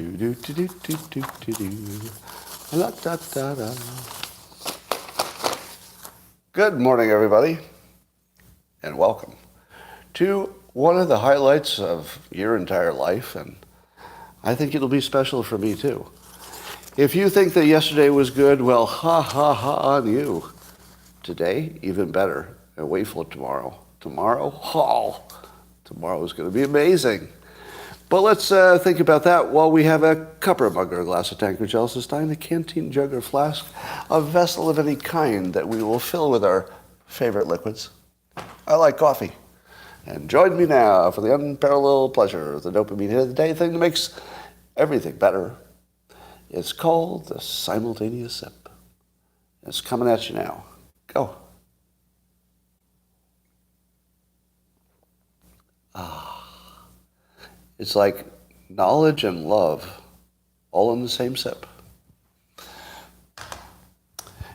Good morning, everybody, and welcome to one of the highlights of your entire life, and I think it'll be special for me, too. If you think that yesterday was good, well, ha, ha, ha on you. Today, even better, and wait for tomorrow. Tomorrow, tomorrow is going to be amazing. But let's think about that while we have a cuppa mug or a glass of tankard, chalice, a stein, a canteen, jug, or flask, a vessel of any kind that we will fill with our favorite liquids. I like coffee. And join me now for the unparalleled pleasure of the dopamine hit of the day, thing that makes everything better. It's called the simultaneous sip. It's coming at you now. Go. It's like knowledge and love all in the same sip.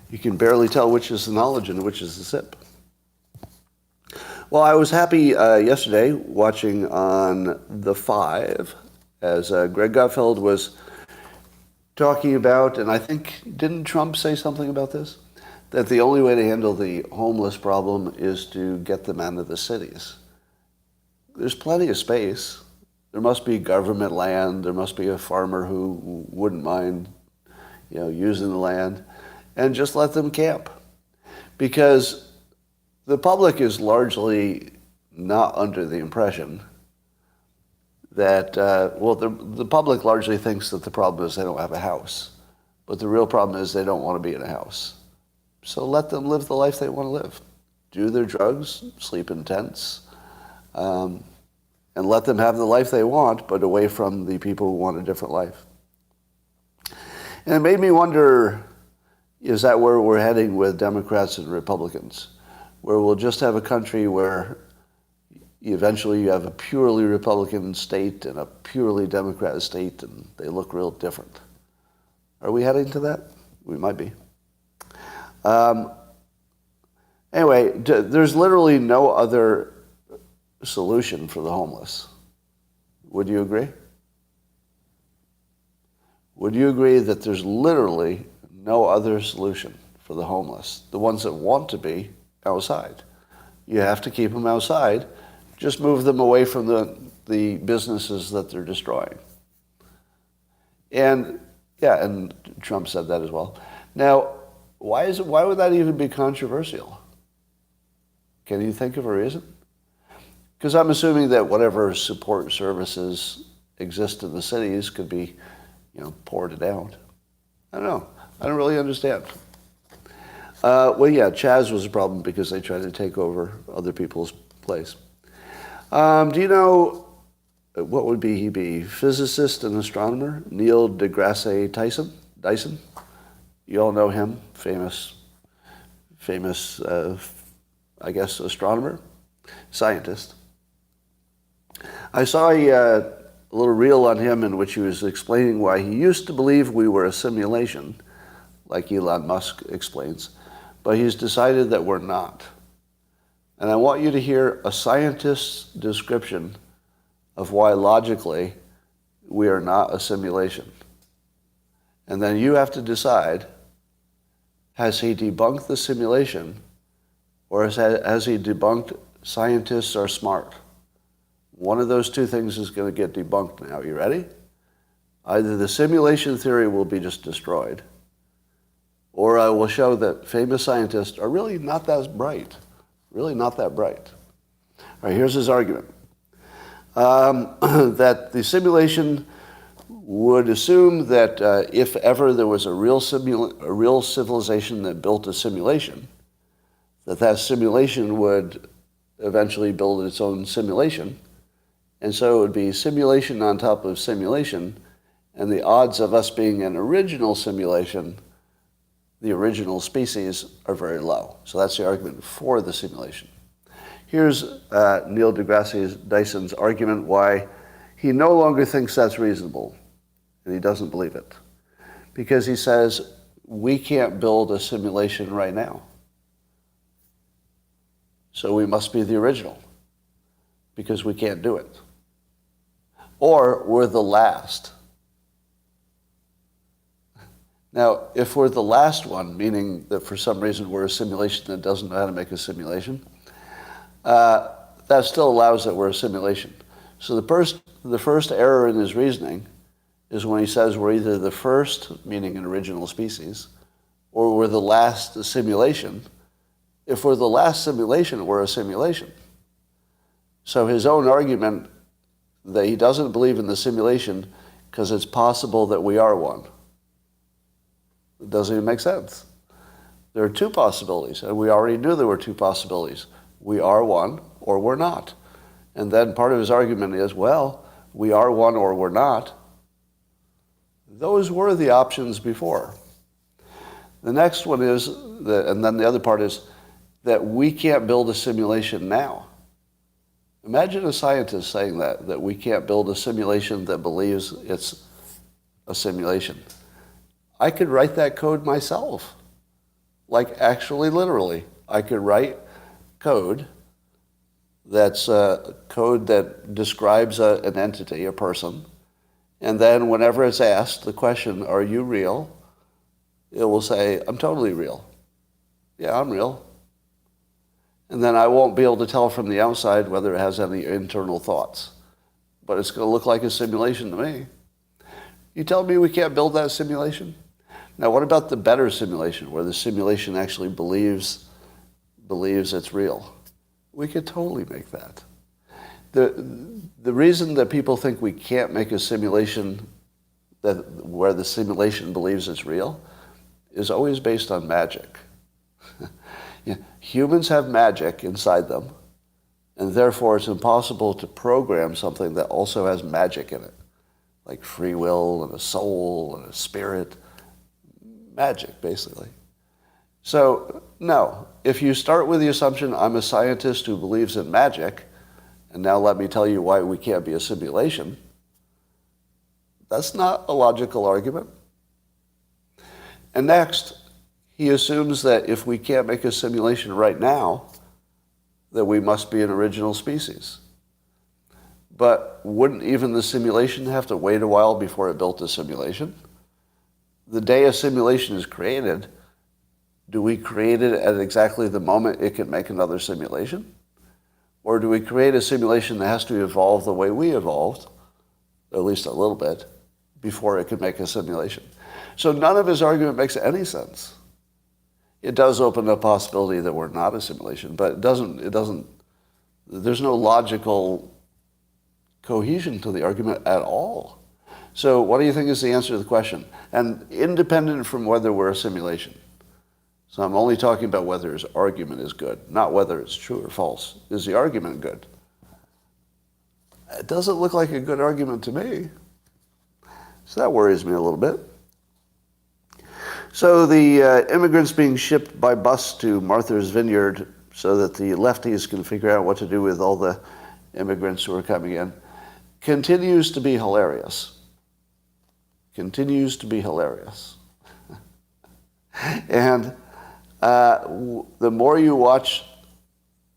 You can barely tell which is the knowledge and which is the sip. Well, I was happy yesterday watching on The Five as Greg Gutfeld was talking about, and I think, didn't Trump say something about this? That the only way to handle the homeless problem is to get them out of the cities. There's plenty of space. There must be government land. There must be a farmer who wouldn't mind, using the land, and just let them camp. Because the public is largely not under the impression that, the public largely thinks that the problem is they don't have a house. But the real problem is they don't want to be in a house. So let them live the life they want to live. Do their drugs, sleep in tents, and let them have the life they want, but away from the people who want a different life. And it made me wonder, is that where we're heading with Democrats and Republicans? Where we'll just have a country where eventually you have a purely Republican state and a purely Democrat state, and they look real different. Are we heading to that? We might be. Anyway, there's literally no other solution for the homeless. Would you agree? Would you agree that there's literally no other solution for the homeless, the ones that want to be outside? You have to keep them outside. Just move them away from the businesses that they're destroying. And Trump said that as well. Now, why would that even be controversial? Can you think of a reason? Because I'm assuming that whatever support services exist in the cities could be, poured out. I don't know. I don't really understand. Chaz was a problem because they tried to take over other people's place. Do you know, what would he be? Physicist and astronomer, Neil deGrasse Tyson? You all know him, famous, astronomer, scientist. I saw a little reel on him in which he was explaining why he used to believe we were a simulation, like Elon Musk explains, but he's decided that we're not. And I want you to hear a scientist's description of why logically we are not a simulation. And then you have to decide, has he debunked the simulation, or has he debunked scientists are smart? One of those two things is going to get debunked now. You ready? Either the simulation theory will be just destroyed, or I will show that famous scientists are really not that bright. Really not that bright. All right, here's his argument. That the simulation would assume that if ever there was a real civilization that built a simulation, that simulation would eventually build its own simulation. And so it would be simulation on top of simulation, and the odds of us being an original simulation, the original species, are very low. So that's the argument for the simulation. Here's Neil deGrasse Tyson's argument why he no longer thinks that's reasonable, and he doesn't believe it. Because he says, we can't build a simulation right now. So we must be the original, because we can't do it. Or we're the last. Now, if we're the last one, meaning that for some reason we're a simulation that doesn't know how to make a simulation, that still allows that we're a simulation. So the first error in his reasoning is when he says we're either the first, meaning an original species, or we're the last simulation. If we're the last simulation, we're a simulation. So his own argument that he doesn't believe in the simulation because it's possible that we are one, it doesn't even make sense. There are two possibilities, and we already knew there were two possibilities. We are one, or we're not. And then part of his argument is, well, we are one or we're not. Those were the options before. The next one is, and then the other part is, that we can't build a simulation now. Imagine a scientist saying that we can't build a simulation that believes it's a simulation. I could write that code myself. Like actually, literally. I could write code that's a code that describes an entity, a person, and then whenever it's asked the question, are you real? It will say, I'm totally real. Yeah, I'm real. And then I won't be able to tell from the outside whether it has any internal thoughts. But it's going to look like a simulation to me. You tell me we can't build that simulation? Now, what about the better simulation, where the simulation actually believes it's real? We could totally make that. The reason that people think we can't make a simulation where the simulation believes it's real is always based on magic. Humans have magic inside them, and therefore it's impossible to program something that also has magic in it, like free will and a soul and a spirit. Magic, basically. So, no, if you start with the assumption, I'm a scientist who believes in magic, and now let me tell you why we can't be a simulation, that's not a logical argument. And next, he assumes that if we can't make a simulation right now, that we must be an original species. But wouldn't even the simulation have to wait a while before it built a simulation? The day a simulation is created, do we create it at exactly the moment it can make another simulation? Or do we create a simulation that has to evolve the way we evolved, at least a little bit, before it could make a simulation? So none of his argument makes any sense. It does open the possibility that we're not a simulation, but it doesn't, there's no logical cohesion to the argument at all. So what do you think is the answer to the question? And independent from whether we're a simulation. So I'm only talking about whether his argument is good, not whether it's true or false. Is the argument good? It doesn't look like a good argument to me. So that worries me a little bit. So the immigrants being shipped by bus to Martha's Vineyard so that the lefties can figure out what to do with all the immigrants who are coming in continues to be hilarious. Continues to be hilarious. And the more you watch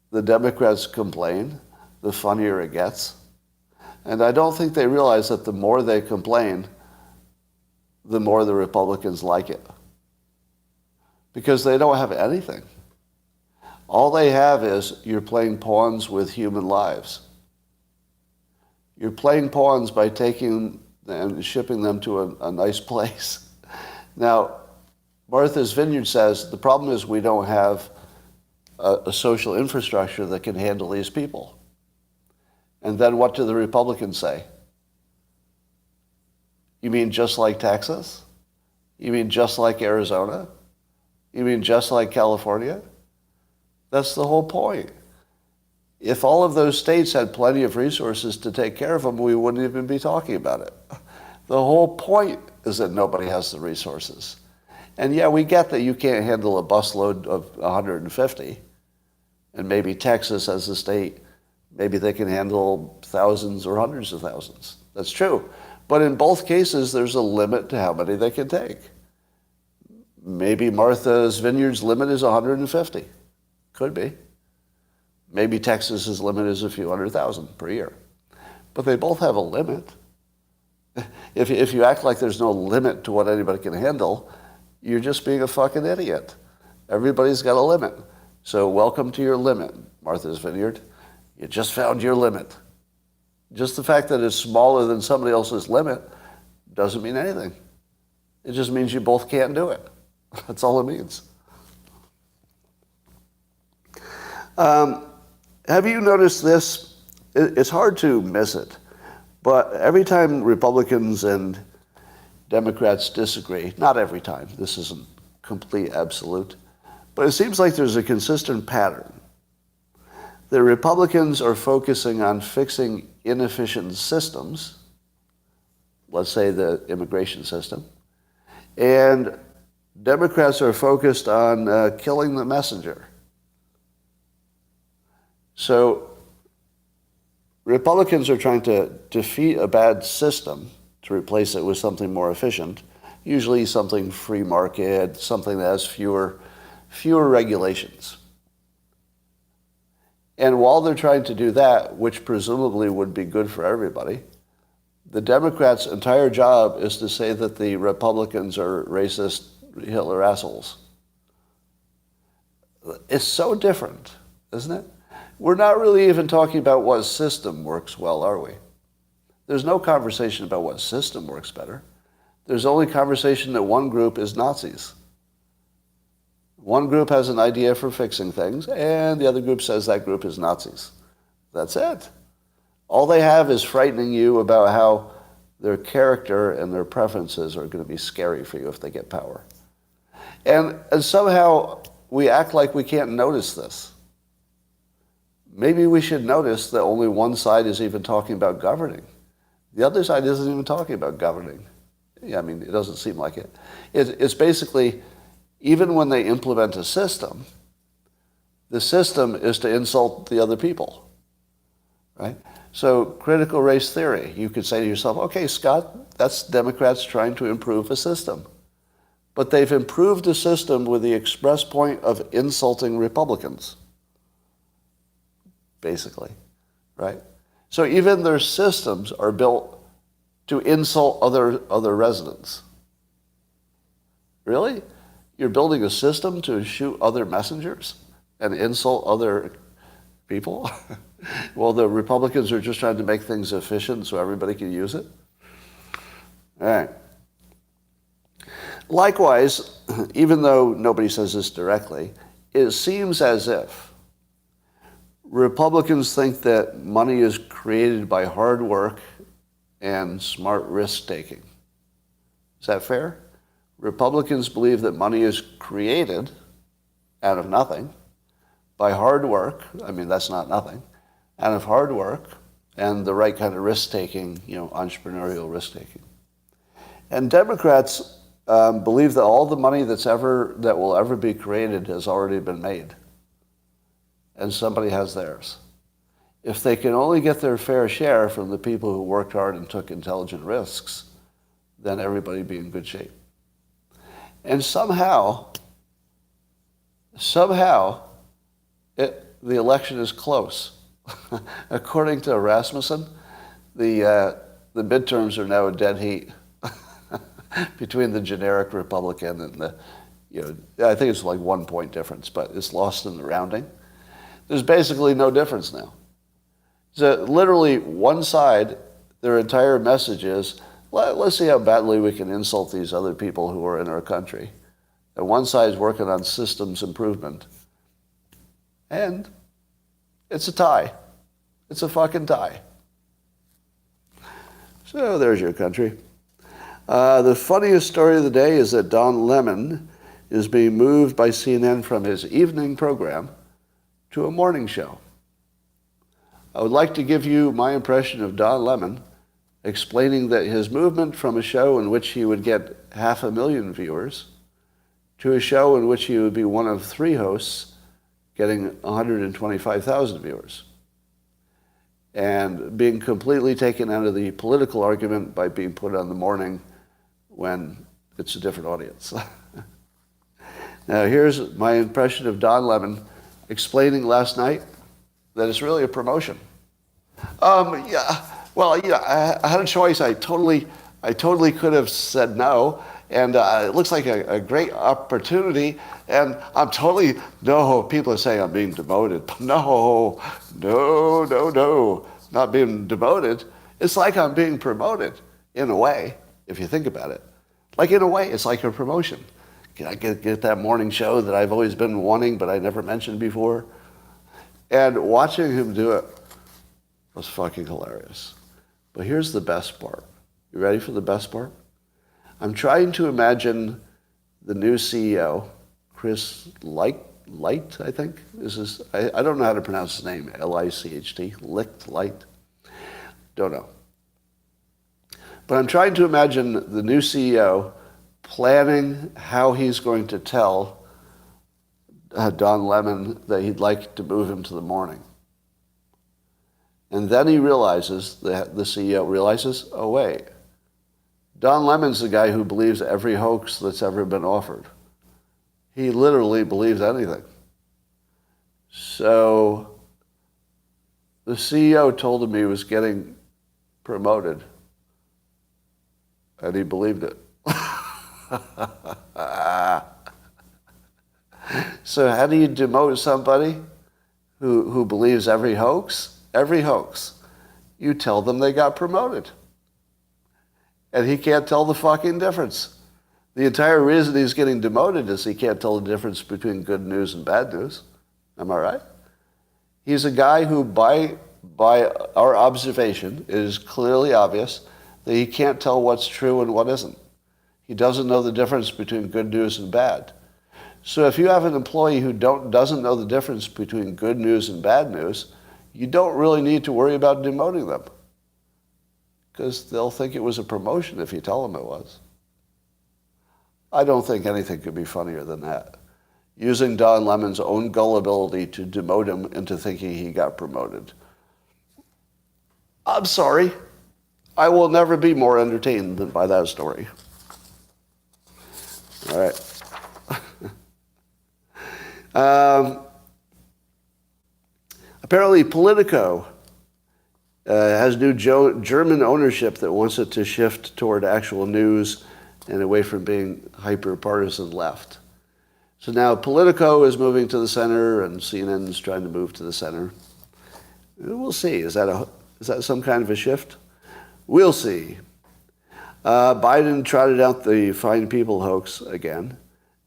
the Democrats complain, the funnier it gets. And I don't think they realize that the more they complain, the more the Republicans like it. Because they don't have anything. All they have is you're playing pawns with human lives. You're playing pawns by taking and shipping them to a nice place. Now, Martha's Vineyard says the problem is we don't have a social infrastructure that can handle these people. And then what do the Republicans say? You mean just like Texas? You mean just like Arizona? You mean just like California? That's the whole point. If all of those states had plenty of resources to take care of them, we wouldn't even be talking about it. The whole point is that nobody has the resources. And yeah, we get that you can't handle a busload of 150. And maybe Texas as a state, maybe they can handle thousands or hundreds of thousands. That's true. But in both cases, there's a limit to how many they can take. Maybe Martha's Vineyard's limit is 150. Could be. Maybe Texas's limit is a few 100,000 per year. But they both have a limit. If you act like there's no limit to what anybody can handle, You're just being a fucking idiot. Everybody's got a limit. So welcome to your limit, Martha's Vineyard. You just found your limit. Just the fact that it's smaller than somebody else's limit doesn't mean anything. It just means you both can't do it. That's all it means. Have you noticed this? It's hard to miss it, but every time Republicans and Democrats disagree, not every time, this isn't complete absolute, but it seems like there's a consistent pattern. The Republicans are focusing on fixing inefficient systems, let's say the immigration system, and Democrats are focused on killing the messenger. So Republicans are trying to defeat a bad system to replace it with something more efficient, usually something free market, something that has fewer regulations. And while they're trying to do that, which presumably would be good for everybody, the Democrats' entire job is to say that the Republicans are racist Hitler assholes. It's so different, isn't it? We're not really even talking about what system works well, are we? There's no conversation about what system works better. There's only conversation that one group is Nazis. One group has an idea for fixing things, and the other group says that group is Nazis. That's it. All they have is frightening you about how their character and their preferences are going to be scary for you if they get power. And somehow we act like we can't notice this. Maybe we should notice that only one side is even talking about governing. The other side isn't even talking about governing. Yeah, I mean, it doesn't seem like it. It's basically, even when they implement a system, the system is to insult the other people, right? So critical race theory, you could say to yourself, okay, Scott, that's Democrats trying to improve a system. But they've improved the system with the express point of insulting Republicans, basically, right? So even their systems are built to insult other residents. Really? You're building a system to shoot other messengers and insult other people? Well, the Republicans are just trying to make things efficient so everybody can use it? All right. Likewise, even though nobody says this directly, it seems as if Republicans think that money is created by hard work and smart risk-taking. Is that fair? Republicans believe that money is created out of nothing by hard work. I mean, that's not nothing. Out of hard work and the right kind of risk-taking, entrepreneurial risk-taking. And Democrats believe that all the money that will ever be created has already been made. And somebody has theirs. If they can only get their fair share from the people who worked hard and took intelligent risks, then everybody would be in good shape. And somehow, the election is close. According to Rasmussen, the midterms are now a dead heat between the generic Republican and I think it's like 1 point difference, but it's lost in the rounding. There's basically no difference now. So literally one side, their entire message is, let's see how badly we can insult these other people who are in our country. And one side is working on systems improvement. And it's a tie. It's a fucking tie. So there's your country. The funniest story of the day is that Don Lemon is being moved by CNN from his evening program to a morning show. I would like to give you my impression of Don Lemon, explaining that his movement from a show in which he would get 500,000 viewers to a show in which he would be one of 3 hosts getting 125,000 viewers, and being completely taken out of the political argument by being put on the morning when it's a different audience. Now here's my impression of Don Lemon explaining last night that it's really a promotion. I had a choice. I totally could have said no and it looks like a great opportunity, and I'm totally, no, people are saying I'm being demoted. No, not being demoted. It's like I'm being promoted, in a way, if you think about it. Like, in a way, it's like a promotion. Can I get that morning show that I've always been wanting, but I never mentioned before? And watching him do it was fucking hilarious. But here's the best part. You ready for the best part? I'm trying to imagine the new CEO, Chris Licht, I think. I don't know how to pronounce his name. Licht, Licht. Don't know. But I'm trying to imagine the new CEO planning how he's going to tell Don Lemon that he'd like to move him to the morning. And then he realizes, the CEO realizes, oh wait, Don Lemon's the guy who believes every hoax that's ever been offered. He literally believes anything. So the CEO told him he was getting promoted, and he believed it. So how do you demote somebody who believes every hoax? Every hoax. You tell them they got promoted. And he can't tell the fucking difference. The entire reason he's getting demoted is he can't tell the difference between good news and bad news. Am I right? He's a guy who, by our observation, it is clearly obvious that he can't tell what's true and what isn't. He doesn't know the difference between good news and bad. So if you have an employee who doesn't know the difference between good news and bad news, you don't really need to worry about demoting them, because they'll think it was a promotion if you tell them it was. I don't think anything could be funnier than that. Using Don Lemon's own gullibility to demote him into thinking he got promoted. I'm sorry. I will never be more entertained than by that story. All right. Apparently, Politico has new German ownership that wants it to shift toward actual news and away from being hyper-partisan left. So now Politico is moving to the center, and CNN is trying to move to the center. We'll see. Is that some kind of a shift? We'll see. Biden trotted out the Fine People hoax again,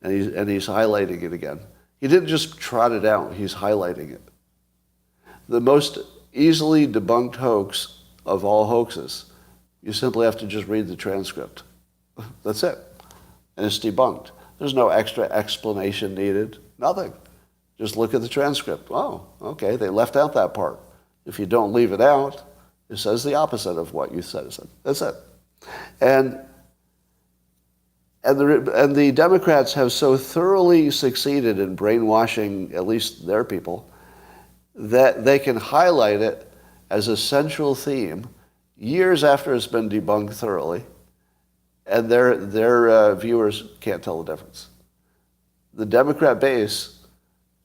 and he's highlighting it again. He didn't just trot it out, he's highlighting it. The most easily debunked hoax of all hoaxes. You simply have to just read the transcript. That's it. And it's debunked. There's no extra explanation needed. Nothing. Just look at the transcript. Oh, okay, they left out that part. If you don't leave it out, it says the opposite of what you said. That's it. And the Democrats have so thoroughly succeeded in brainwashing at least their people that they can highlight it as a central theme years after it's been debunked thoroughly, and their viewers can't tell the difference. The Democrat base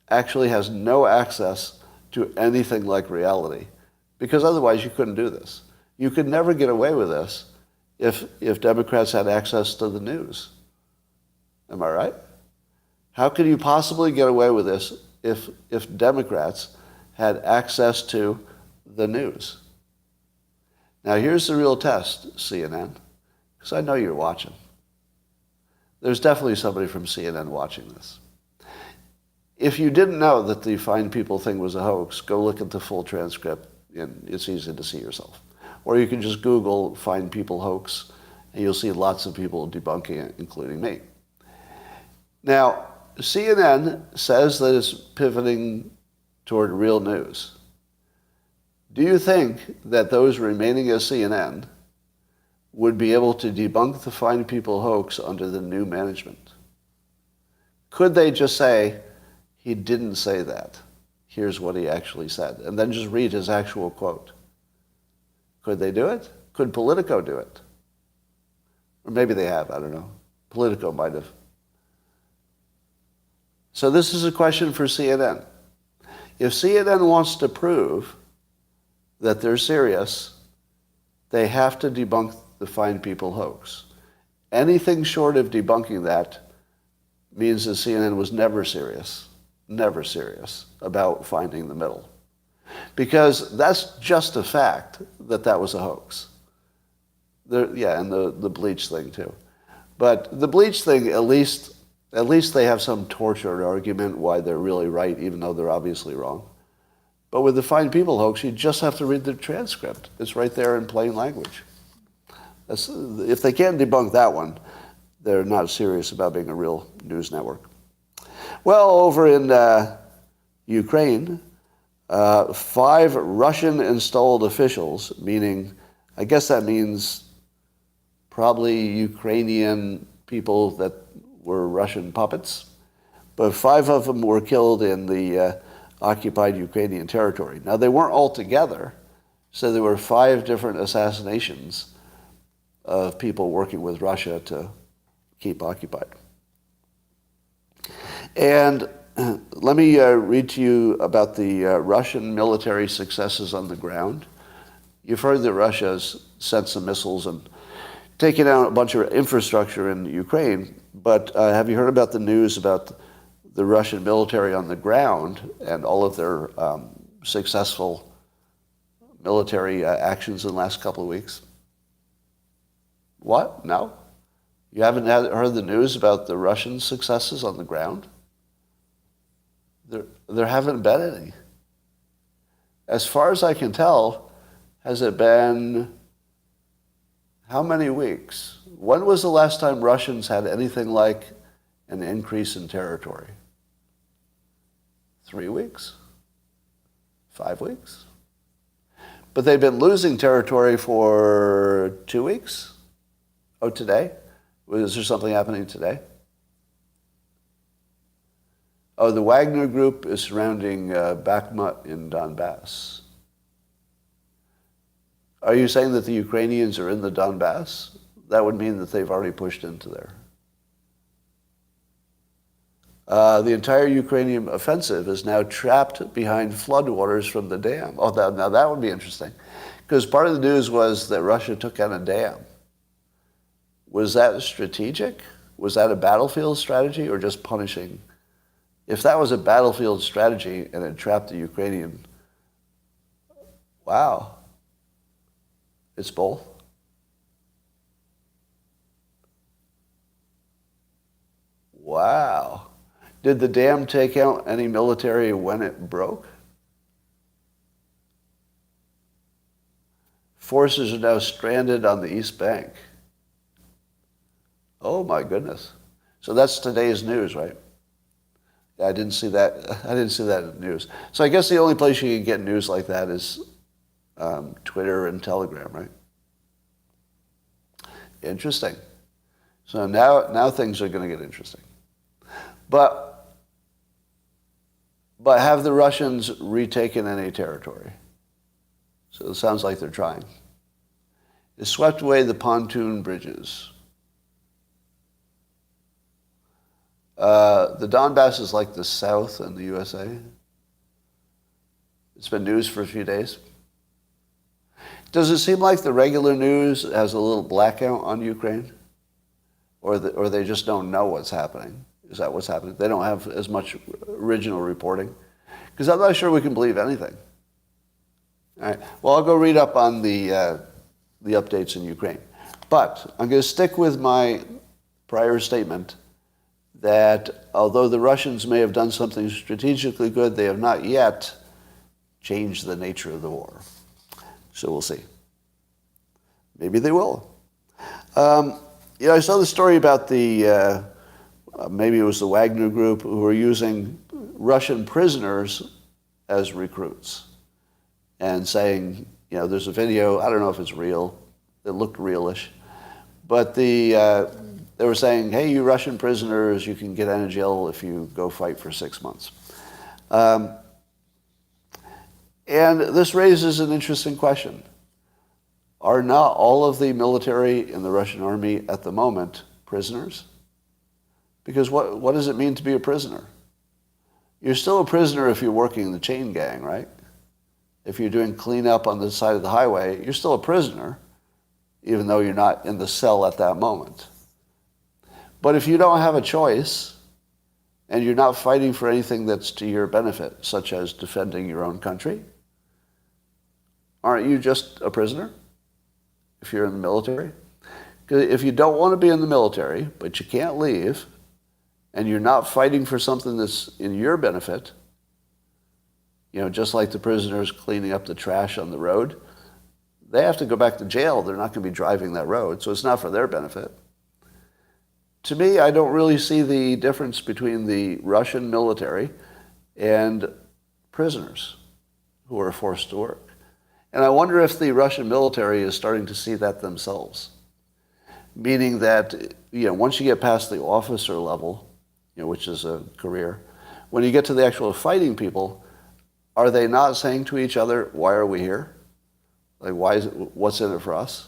actually has no access to anything like reality, because otherwise you couldn't do this. You could never get away with this if Democrats had access to the news. Am I right? How could you possibly get away with this if Democrats had access to the news? Now here's the real test, CNN, because I know you're watching. There's definitely somebody from CNN watching this. If you didn't know that the Fine People thing was a hoax, go look at the full transcript, and it's easy to see yourself. Or you can just Google Fine People hoax, and you'll see lots of people debunking it, including me. Now, CNN says that it's pivoting toward real news. Do you think that those remaining as CNN would be able to debunk the Fine People hoax under the new management? Could they just say, he didn't say that, here's what he actually said, and then just read his actual quote? Could they do it? Could Politico do it? Or maybe they have, I don't know. Politico might have. So this is a question for CNN. If CNN wants to prove that they're serious, they have to debunk the Fine People hoax. Anything short of debunking that means that CNN was never serious about finding the middle. Because that's just a fact that was a hoax. And the bleach thing too. But the bleach thing, at least they have some tortured argument why they're really right, even though they're obviously wrong. But with the Fine People hoax, you just have to read the transcript. It's right there in plain language. If they can't debunk that one, they're not serious about being a real news network. Well, over in Ukraine, 5 Russian-installed officials, meaning, I guess that means probably Ukrainian people that were Russian puppets, but 5 of them were killed in the occupied Ukrainian territory. Now, they weren't all together, so there were 5 different assassinations of people working with Russia to keep occupied. And let me read to you about the Russian military successes on the ground. You've heard that Russia's sent some missiles and taken out a bunch of infrastructure in Ukraine, but have you heard about the news about the Russian military on the ground and all of their successful military actions in the last couple of weeks? What? No? You haven't heard the news about the Russian successes on the ground? There haven't been any. As far as I can tell, has it been how many weeks? When was the last time Russians had anything like an increase in territory? 3 weeks? 5 weeks? But they've been losing territory for 2 weeks? Oh, today? Is there something happening today? Oh, the Wagner Group is surrounding Bakhmut in Donbass. Are you saying that the Ukrainians are in the Donbass? That would mean that they've already pushed into there. The entire Ukrainian offensive is now trapped behind floodwaters from the dam. Oh, now that would be interesting. Because part of the news was that Russia took out a dam. Was that strategic? Was that a battlefield strategy or just punishing? If that was a battlefield strategy and it trapped the Ukrainian, wow. It's both. Wow. Did the dam take out any military when it broke? Forces are now stranded on the East Bank. Oh my goodness. So that's today's news, right? Yeah, I didn't see that. I didn't see that in the news. So I guess the only place you can get news like that is Twitter and Telegram, right? Interesting. So now things are going to get interesting. But have the Russians retaken any territory? So it sounds like they're trying. They swept away the pontoon bridges. The Donbass is like the South in the USA. It's been news for a few days. Does it seem like the regular news has a little blackout on Ukraine? Or they just don't know what's happening? Is that what's happening? They don't have as much original reporting? Because I'm not sure we can believe anything. All right. Well, I'll go read up on the updates in Ukraine. But I'm going to stick with my prior statement that although the Russians may have done something strategically good, they have not yet changed the nature of the war. So we'll see. Maybe they will. I saw the story about the, maybe it was the Wagner Group, who were using Russian prisoners as recruits and saying, there's a video, I don't know if it's real, it looked realish, but they were saying, hey, you Russian prisoners, you can get out of jail if you go fight for 6 months. And this raises an interesting question. Are not all of the military in the Russian army at the moment prisoners? Because what does it mean to be a prisoner? You're still a prisoner if you're working in the chain gang, right? If you're doing cleanup on the side of the highway, you're still a prisoner, even though you're not in the cell at that moment. But if you don't have a choice, and you're not fighting for anything that's to your benefit, such as defending your own country, aren't you just a prisoner if you're in the military? Because if you don't want to be in the military, but you can't leave, and you're not fighting for something that's in your benefit, just like the prisoners cleaning up the trash on the road, they have to go back to jail. They're not going to be driving that road, so it's not for their benefit. To me, I don't really see the difference between the Russian military and prisoners who are forced to work. And I wonder if the Russian military is starting to see that themselves. Meaning that, once you get past the officer level, which is a career, when you get to the actual fighting people, are they not saying to each other, why are we here? Like, what's in it for us?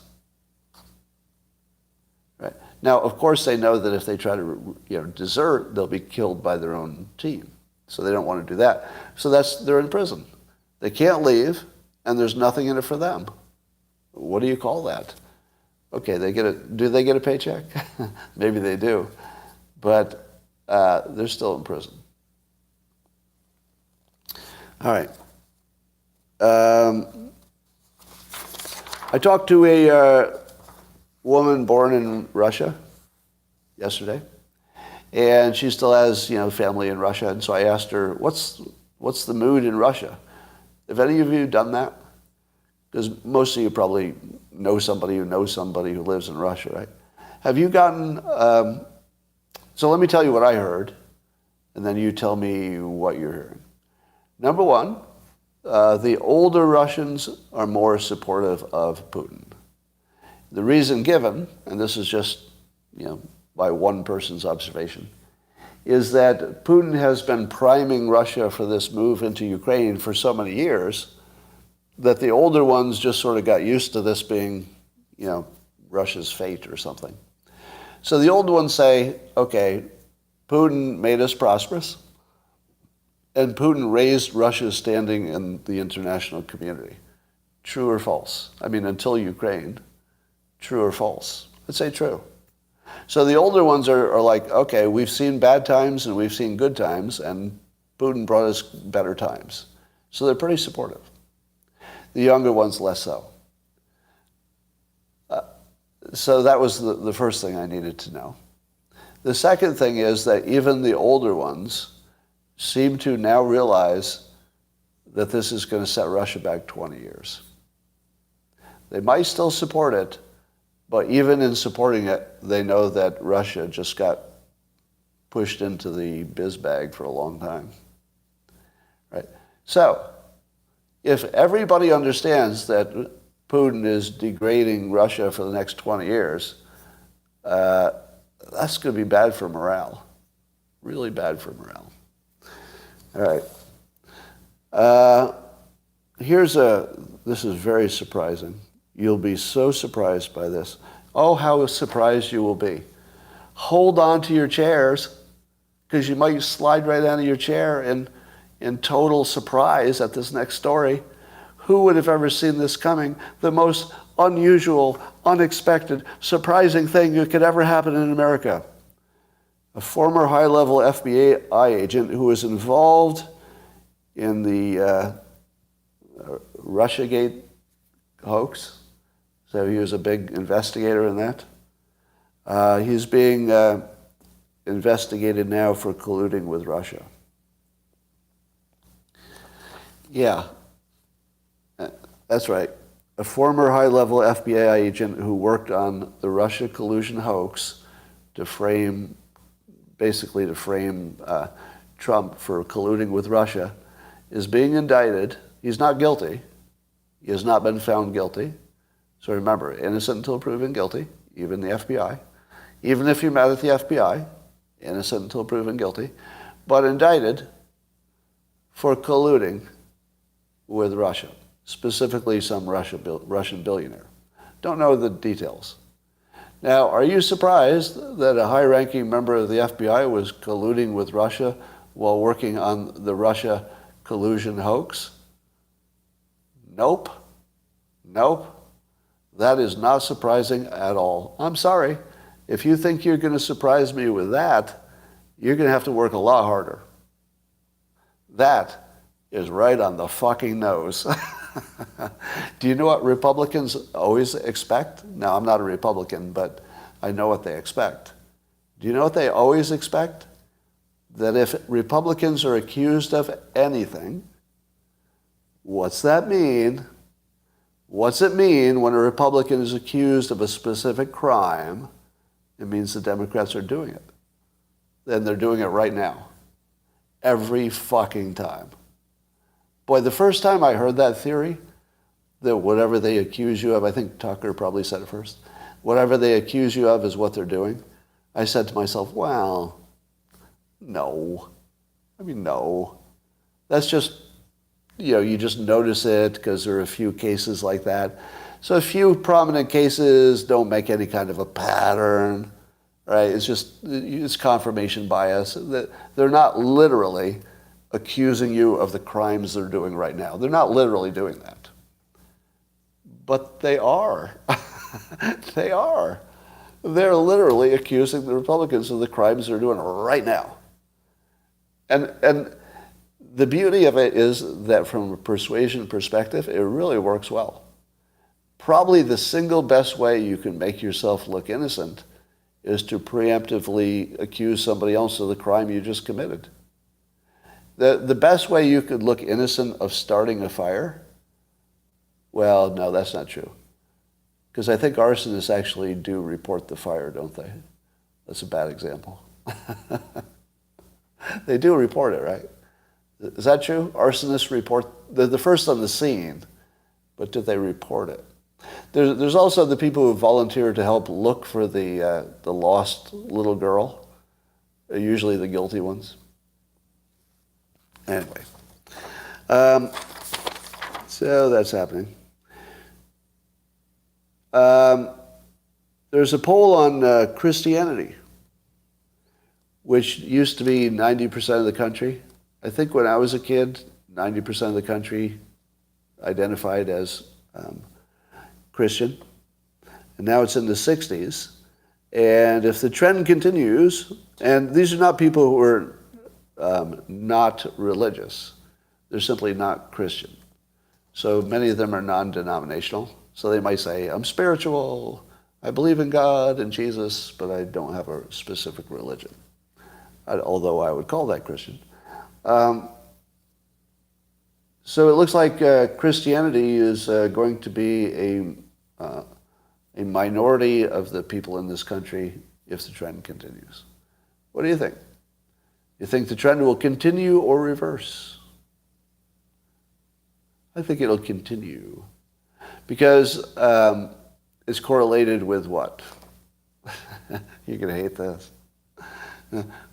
Right. Now, of course, they know that if they try to, desert, they'll be killed by their own team. So they don't want to do that. So they're in prison. They can't leave, and there's nothing in it for them. What do you call that? Okay, do they get a paycheck? Maybe they do. But they're still in prison. All right. I talked to a woman born in Russia yesterday, and she still has, family in Russia. And so I asked her, what's the mood in Russia? Have any of you done that? Because most of you probably know somebody who knows somebody who lives in Russia, right? Have you gotten... so let me tell you what I heard, and then you tell me what you're hearing. Number one, the older Russians are more supportive of Putin. The reason given, and this is just, by one person's observation, is that Putin has been priming Russia for this move into Ukraine for so many years that the older ones just sort of got used to this being, Russia's fate or something. So the old ones say, okay, Putin made us prosperous, and Putin raised Russia's standing in the international community. True or false? I mean, until Ukraine, true or false? I'd say true. So the older ones are like, okay, we've seen bad times and we've seen good times, and Putin brought us better times. So they're pretty supportive. The younger ones, less so. So that was the first thing I needed to know. The second thing is that even the older ones seem to now realize that this is going to set Russia back 20 years. They might still support it, but even in supporting it, they know that Russia just got pushed into the biz bag for a long time. Right? So, if everybody understands that Putin is degrading Russia for the next 20 years, that's going to be bad for morale. Really bad for morale. All right. This is very surprising. You'll be so surprised by this. Oh, how surprised you will be. Hold on to your chairs, because you might slide right out of your chair in total surprise at this next story. Who would have ever seen this coming? The most unusual, unexpected, surprising thing that could ever happen in America. A former high-level FBI agent who was involved in the Russiagate hoax. So he was a big investigator in that. He's being investigated now for colluding with Russia. Yeah, that's right. A former high-level FBI agent who worked on the Russia collusion hoax to frame Trump for colluding with Russia is being indicted. He's not guilty. He has not been found guilty. So remember, innocent until proven guilty, even the FBI. Even if you're mad at the FBI, innocent until proven guilty, but indicted for colluding with Russia, specifically some Russian billionaire. Don't know the details. Now, are you surprised that a high-ranking member of the FBI was colluding with Russia while working on the Russia collusion hoax? Nope. That is not surprising at all. I'm sorry. if you think you're going to surprise me with that, you're going to have to work a lot harder. That is right on the fucking nose. Do you know what Republicans always expect? Now, I'm not a Republican, but I know what they expect. Do you know what they always expect? That if Republicans are accused of anything, what's that mean? What's it mean when a Republican is accused of a specific crime? It means the Democrats are doing it. And they're doing it right now. Every fucking time. Boy, the first time I heard that theory, that whatever they accuse you of, I think Tucker probably said it first, whatever they accuse you of is what they're doing, I said to myself, well, no. I mean, no. That's just, you just notice it because there are a few cases like that. So a few prominent cases don't make any kind of a pattern, right? It's confirmation bias. They're not literally accusing you of the crimes they're doing right now. They're not literally doing that. But they are. They are. They're literally accusing the Republicans of the crimes they're doing right now. And the beauty of it is that from a persuasion perspective, it really works well. Probably the single best way you can make yourself look innocent is to preemptively accuse somebody else of the crime you just committed. The best way you could look innocent of starting a fire, well, no, that's not true. Because I think arsonists actually do report the fire, don't they? That's a bad example. They do report it, right? Is that true? Arsonists report, they're the first on the scene, but do they report it? There's also the people who volunteer to help look for the lost little girl, usually the guilty ones. Anyway, so that's happening. There's a poll on Christianity, which used to be 90% of the country. I think when I was a kid, 90% of the country identified as Christian. And now it's in the 60s. And if the trend continues, and these are not people who are not religious. They're simply not Christian. So many of them are non-denominational. So they might say, I'm spiritual, I believe in God and Jesus, but I don't have a specific religion. Although I would call that Christian. So it looks like Christianity is going to be a minority of the people in this country if the trend continues. What do you think? You think the trend will continue or reverse? I think it'll continue. Because it's correlated with what? You're going to hate this.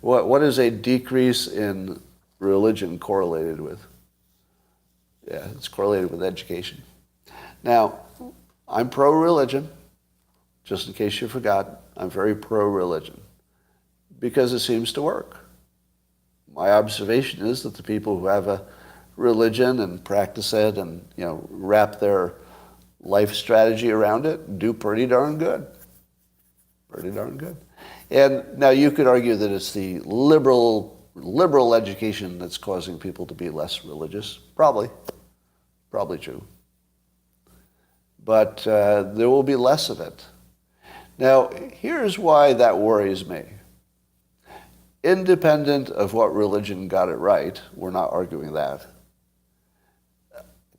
What is a decrease in religion correlated with? Yeah, it's correlated with education. Now, I'm pro-religion. Just in case you forgot, I'm very pro-religion. Because it seems to work. My observation is that the people who have a religion and practice it and wrap their life strategy around it do pretty darn good. Pretty darn good. And now you could argue that it's the liberal education that's causing people to be less religious. Probably true. But there will be less of it. Now, here's why that worries me. Independent of what religion got it right, we're not arguing that.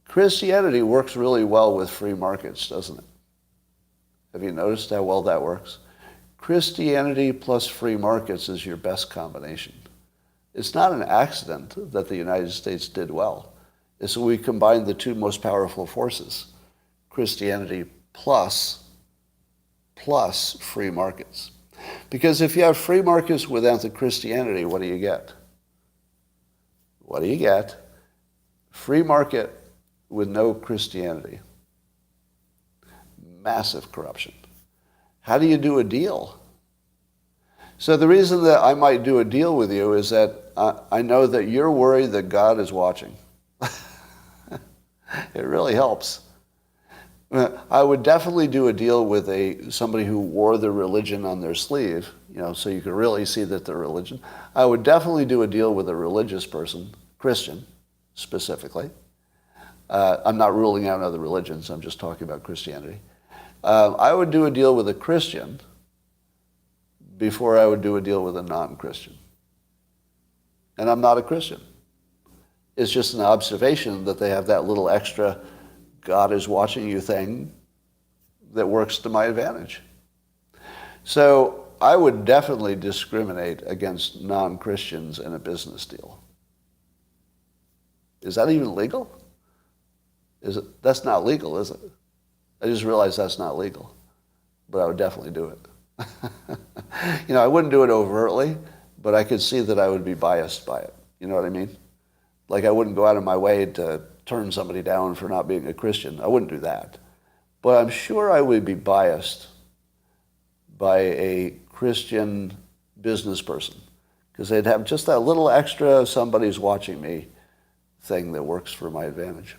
Christianity works really well with free markets, doesn't it? Have you noticed how well that works? Christianity plus free markets is your best combination. It's not an accident that the United States did well. It's we combined the two most powerful forces, Christianity plus free markets. Because if you have free markets without the Christianity, what do you get? What do you get? Free market with no Christianity. Massive corruption. How do you do a deal? So the reason that I might do a deal with you is that I know that you're worried that God is watching. It really helps. I would definitely do a deal with somebody who wore the religion on their sleeve, so you could really see that they're religion. I would definitely do a deal with a religious person, Christian specifically. I'm not ruling out other religions. I'm just talking about Christianity. I would do a deal with a Christian before I would do a deal with a non-Christian. And I'm not a Christian. It's just an observation that they have that little extra God is watching you thing that works to my advantage. So I would definitely discriminate against non-Christians in a business deal. Is that even legal? That's not legal, is it? I just realized that's not legal, but I would definitely do it. I wouldn't do it overtly, but I could see that I would be biased by it. You know what I mean? Like I wouldn't go out of my way to turn somebody down for not being a Christian. I wouldn't do that. But I'm sure I would be biased by a Christian business person because they'd have just that little extra somebody's watching me thing that works for my advantage.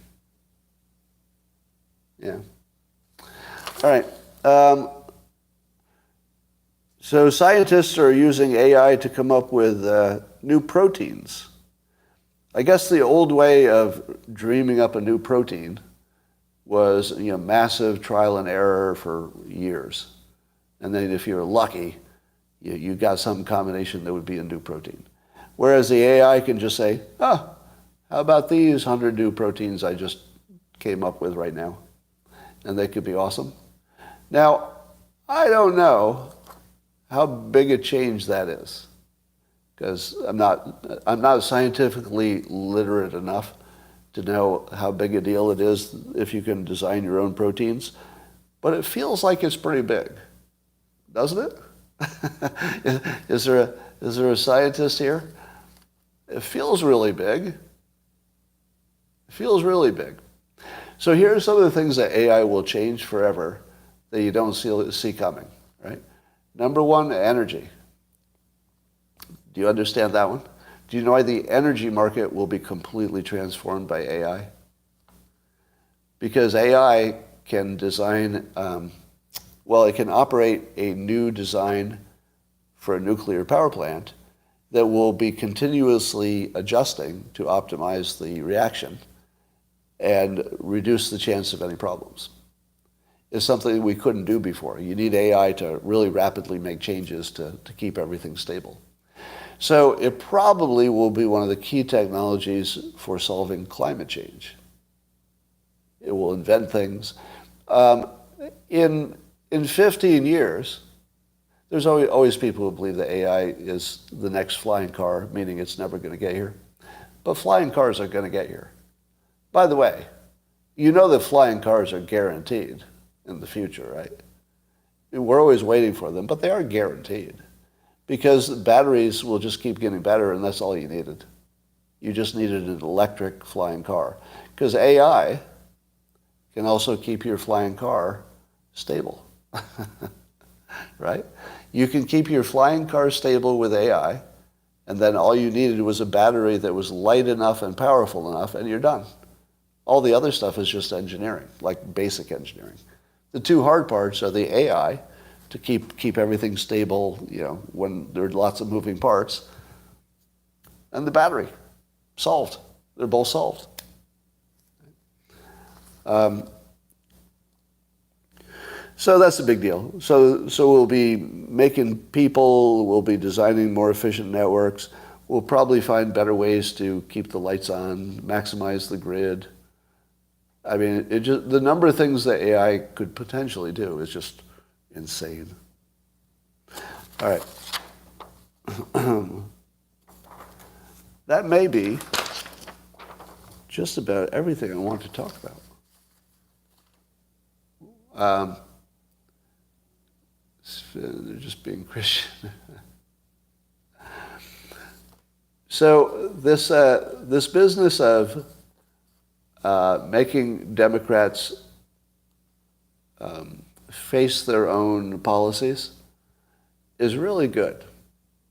Yeah. All right. So scientists are using AI to come up with new proteins. I guess the old way of dreaming up a new protein was, massive trial and error for years. And then if you're lucky, you got some combination that would be a new protein. Whereas the AI can just say, how about these 100 new proteins I just came up with right now? And they could be awesome. Now, I don't know how big a change that is, because I'm not scientifically literate enough to know how big a deal it is if you can design your own proteins, but it feels like it's pretty big, doesn't it? Is there a scientist here? It feels really big. It feels really big. So here are some of the things that AI will change forever that you don't see coming, right? Number one, energy. Do you understand that one? Do you know why the energy market will be completely transformed by AI? Because AI can design, it can operate a new design for a nuclear power plant that will be continuously adjusting to optimize the reaction and reduce the chance of any problems. It's something we couldn't do before. You need AI to really rapidly make changes to keep everything stable. So it probably will be one of the key technologies for solving climate change. It will invent things. In 15 years, there's always people who believe that AI is the next flying car, meaning it's never going to get here. But flying cars are going to get here. By the way, you know that flying cars are guaranteed in the future, right? We're always waiting for them, but they are guaranteed because batteries will just keep getting better, and that's all you needed. You just needed an electric flying car because AI can also keep your flying car stable, right? You can keep your flying car stable with AI, and then all you needed was a battery that was light enough and powerful enough, and you're done. All the other stuff is just engineering, like basic engineering. The two hard parts are the AI to keep everything stable, when there are lots of moving parts, and the battery. Solved. They're both solved. So that's a big deal. So we'll be making people, we'll be designing more efficient networks. We'll probably find better ways to keep the lights on, maximize the grid. I mean, the number of things that AI could potentially do is just insane. All right. That may be just about everything I want to talk about. They're just being Christian. So this business of making Democrats face their own policies is really good.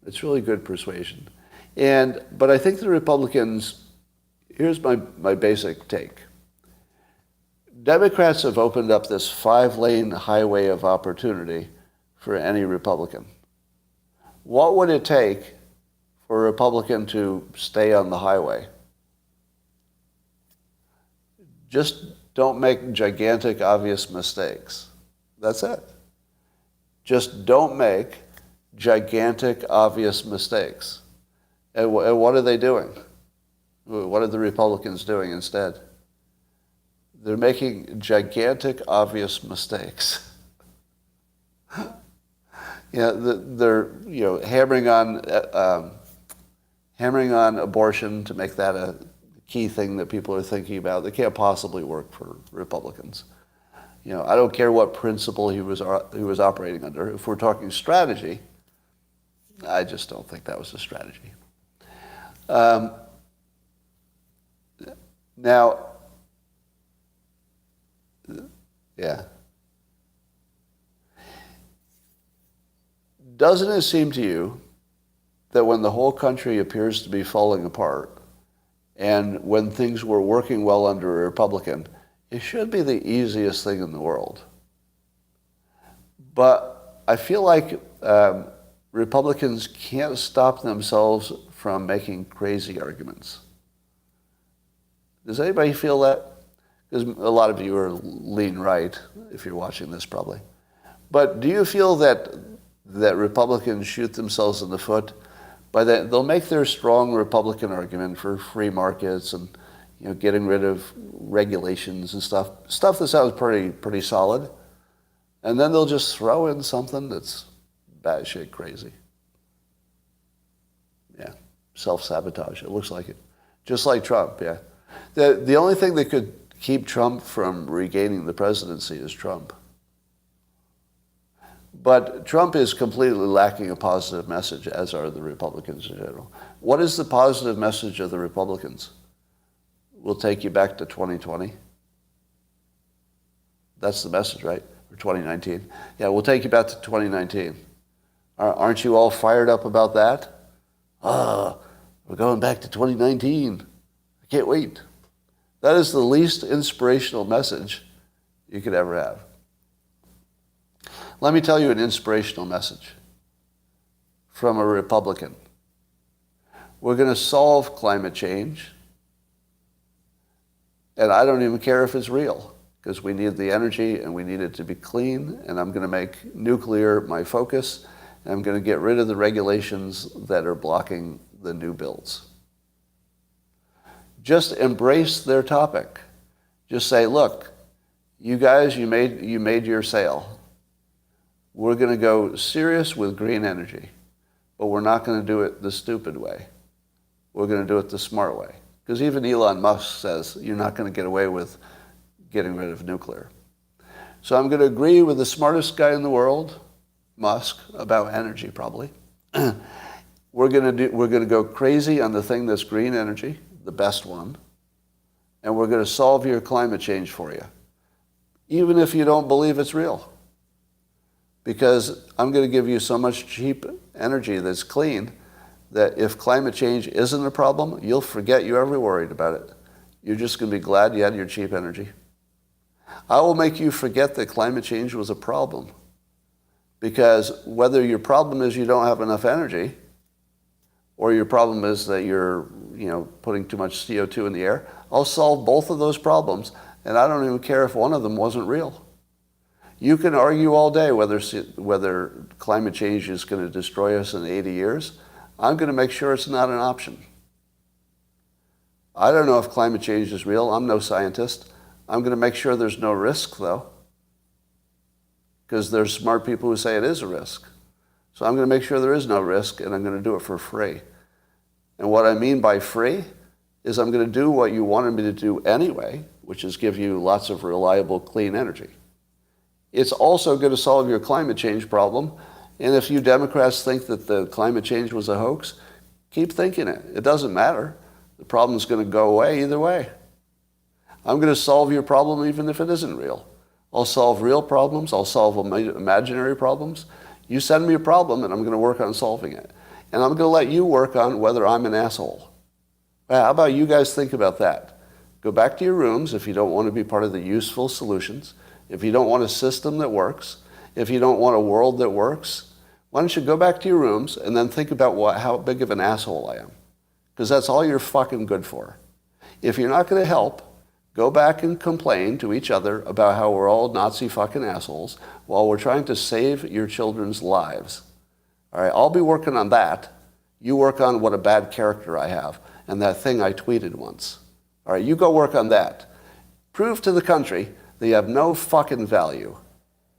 It's really good persuasion. But I think the Republicans, here's my basic take. Democrats have opened up this 5-lane highway of opportunity for any Republican. What would it take for a Republican to stay on the highway? Just don't make gigantic, obvious mistakes. That's it. Just don't make gigantic, obvious mistakes. And what are they doing? What are the Republicans doing instead? They're making gigantic, obvious mistakes. They're hammering on abortion to make that a key thing that people are thinking about. They can't possibly work for Republicans. I don't care what principle he was operating under. If we're talking strategy, I just don't think that was a strategy. Now, yeah. Doesn't it seem to you that when the whole country appears to be falling apart and when things were working well under a Republican, it should be the easiest thing in the world? But I feel like Republicans can't stop themselves from making crazy arguments. Does anybody feel that? Because a lot of you are lean right, if you're watching this probably. But do you feel that Republicans shoot themselves in the foot by that? They'll make their strong Republican argument for free markets and getting rid of regulations and stuff that sounds pretty solid, and then they'll just throw in something that's batshit crazy. Yeah, self-sabotage. It looks like it, just like Trump. Yeah, the only thing that could keep Trump from regaining the presidency is Trump. But Trump is completely lacking a positive message, as are the Republicans in general. What is the positive message of the Republicans? We'll take you back to 2020. That's the message, right? Or 2019. Yeah, we'll take you back to 2019. Aren't you all fired up about that? We're going back to 2019. I can't wait. That is the least inspirational message you could ever have. Let me tell you an inspirational message from a Republican. We're going to solve climate change, and I don't even care if it's real, because we need the energy and we need it to be clean, and I'm going to make nuclear my focus, and I'm going to get rid of the regulations that are blocking the new builds. Just embrace their topic. Just say, look, you guys, you made your sale. We're going to go serious with green energy, but we're not going to do it the stupid way. We're going to do it the smart way. Because even Elon Musk says you're not going to get away with getting rid of nuclear. So I'm going to agree with the smartest guy in the world, Musk, about energy probably. We're going to go crazy on the thing that's green energy, the best one, and we're going to solve your climate change for you, even if you don't believe it's real. Because I'm going to give you so much cheap energy that's clean that if climate change isn't a problem, you'll forget you ever worried about it. You're just going to be glad you had your cheap energy. I will make you forget that climate change was a problem. Because whether your problem is you don't have enough energy, or your problem is that you're putting too much CO2 in the air, I'll solve both of those problems, and I don't even care if one of them wasn't real. You can argue all day whether climate change is going to destroy us in 80 years. I'm going to make sure it's not an option. I don't know if climate change is real. I'm no scientist. I'm going to make sure there's no risk, though, because there's smart people who say it is a risk. So I'm going to make sure there is no risk, and I'm going to do it for free. And what I mean by free is I'm going to do what you wanted me to do anyway, which is give you lots of reliable, clean energy. It's also going to solve your climate change problem. And if you Democrats think that the climate change was a hoax, keep thinking it. It doesn't matter. The problem's going to go away either way. I'm going to solve your problem even if it isn't real. I'll solve real problems. I'll solve imaginary problems. You send me a problem, and I'm going to work on solving it. And I'm going to let you work on whether I'm an asshole. How about you guys think about that? Go back to your rooms if you don't want to be part of the useful solutions. If you don't want a system that works, if you don't want a world that works, why don't you go back to your rooms and then think about how big of an asshole I am? Because that's all you're fucking good for. If you're not going to help, go back and complain to each other about how we're all Nazi fucking assholes while we're trying to save your children's lives. All right, I'll be working on that. You work on what a bad character I have and that thing I tweeted once. All right, you go work on that. Prove to the country that you have no fucking value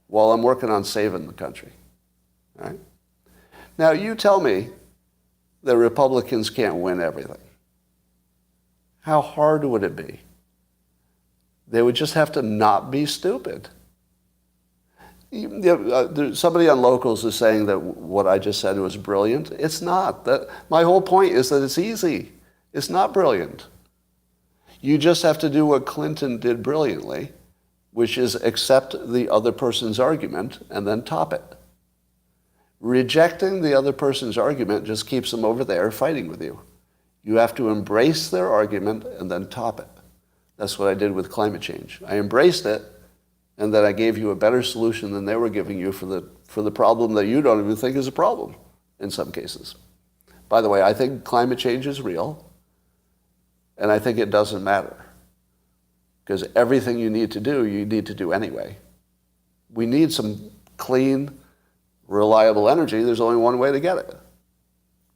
while I'm working on saving the country. All right? Now, you tell me that Republicans can't win everything. How hard would it be? They would just have to not be stupid. Somebody on Locals is saying that what I just said was brilliant. It's not. My whole point is that it's easy. It's not brilliant. You just have to do what Clinton did brilliantly, which is accept the other person's argument and then top it. Rejecting the other person's argument just keeps them over there fighting with you. You have to embrace their argument and then top it. That's what I did with climate change. I embraced it, and then I gave you a better solution than they were giving you for the problem that you don't even think is a problem in some cases. By the way, I think climate change is real, and I think it doesn't matter. Because everything you need to do anyway. We need some clean, reliable energy. There's only one way to get it.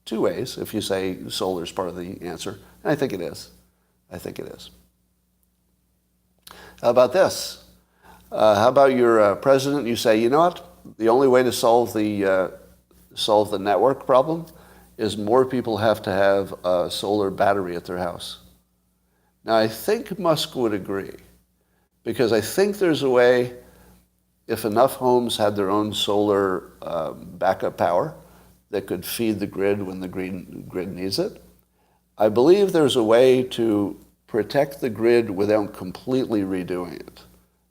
Two ways, if you say solar is part of the answer. And I think it is. I think it is. How about this? How about your president? You say, you know what? The only way to solve the network problem is more people have to have a solar battery at their house. Now, I think Musk would agree, because I think there's a way, if enough homes had their own solar backup power that could feed the grid when the grid needs it, I believe there's a way to protect the grid without completely redoing it.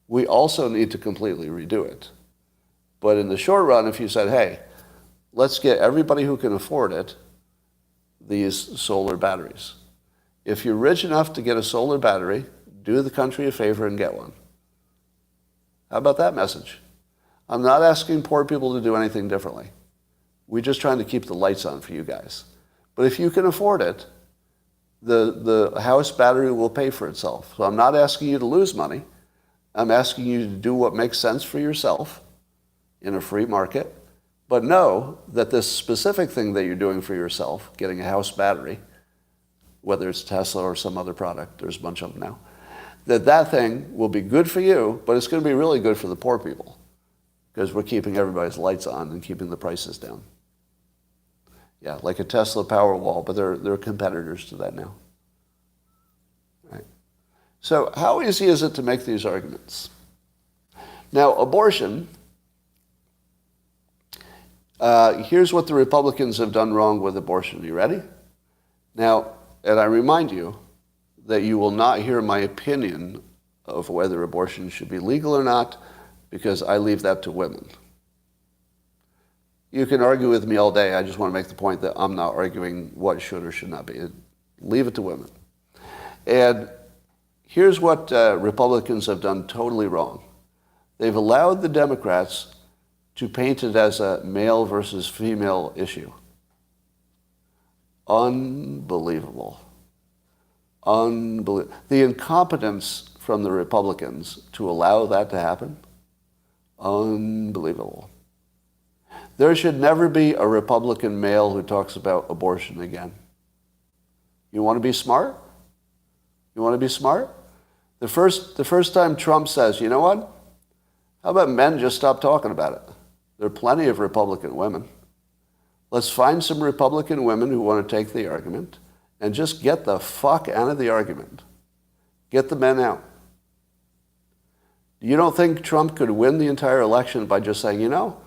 We also need to completely redo it. But in the short run, if you said, hey, let's get everybody who can afford it these solar batteries. If you're rich enough to get a solar battery, do the country a favor and get one. How about that message? I'm not asking poor people to do anything differently. We're just trying to keep the lights on for you guys. But if you can afford it, the house battery will pay for itself. So I'm not asking you to lose money. I'm asking you to do what makes sense for yourself in a free market. But know that this specific thing that you're doing for yourself, getting a house battery, whether it's Tesla or some other product, there's a bunch of them now, that thing will be good for you, but it's going to be really good for the poor people because we're keeping everybody's lights on and keeping the prices down. Yeah, like a Tesla Powerwall, but they're competitors to that now. Right. So how easy is it to make these arguments? Now, abortion, here's what the Republicans have done wrong with abortion. Are you ready? Now, and I remind you that you will not hear my opinion of whether abortion should be legal or not, because I leave that to women. You can argue with me all day. I just want to make the point that I'm not arguing what should or should not be. Leave it to women. And here's what Republicans have done totally wrong. They've allowed the Democrats to paint it as a male versus female issue. Unbelievable. The incompetence from the Republicans to allow that to happen, unbelievable. There should never be a Republican male who talks about abortion again. You want to be smart? You want to be smart? The first time Trump says, you know what? How about men just stop talking about it? There are plenty of Republican women. Let's find some Republican women who want to take the argument and just get the fuck out of the argument. Get the men out. You don't think Trump could win the entire election by just saying, you know,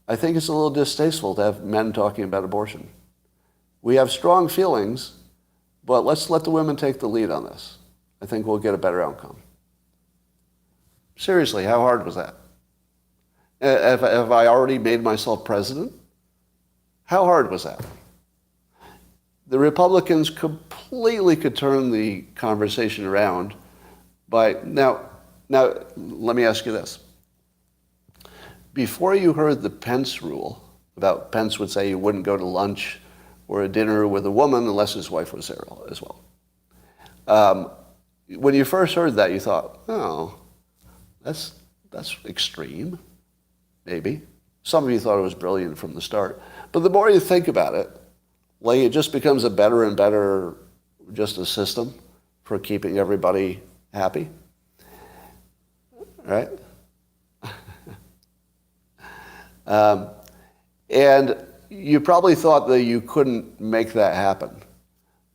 I think it's a little distasteful to have men talking about abortion. We have strong feelings, but let's let the women take the lead on this. I think we'll get a better outcome. Seriously, how hard was that? Have I already made myself president? How hard was that? The Republicans completely could turn the conversation around by, now let me ask you this. Before you heard the Pence rule, about Pence would say you wouldn't go to lunch or a dinner with a woman unless his wife was there as well. When you first heard that, you thought, oh, that's extreme, maybe. Some of you thought it was brilliant from the start. But the more you think about it, like it just becomes a better and better just a system for keeping everybody happy. Right? And you probably thought that you couldn't make that happen.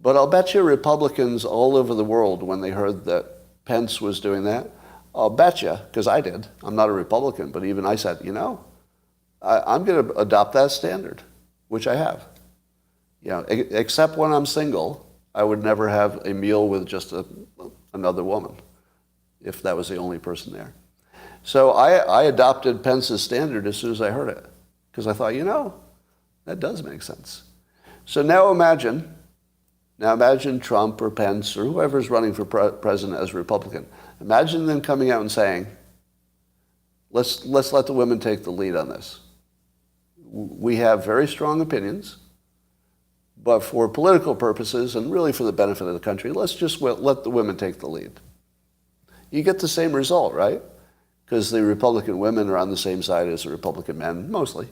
But I'll bet you Republicans all over the world, when they heard that Pence was doing that, I'll bet you, because I did, I'm not a Republican, but even I said, I'm going to adopt that standard, which I have. Except when I'm single, I would never have a meal with just another woman, if that was the only person there. So I adopted Pence's standard as soon as I heard it, because I thought, that does make sense. So now imagine Trump or Pence or whoever's running for president as a Republican. Imagine them coming out and saying, let's let the women take the lead on this. We have very strong opinions, but for political purposes and really for the benefit of the country, let's just let the women take the lead. You get the same result, right? Because the Republican women are on the same side as the Republican men, mostly.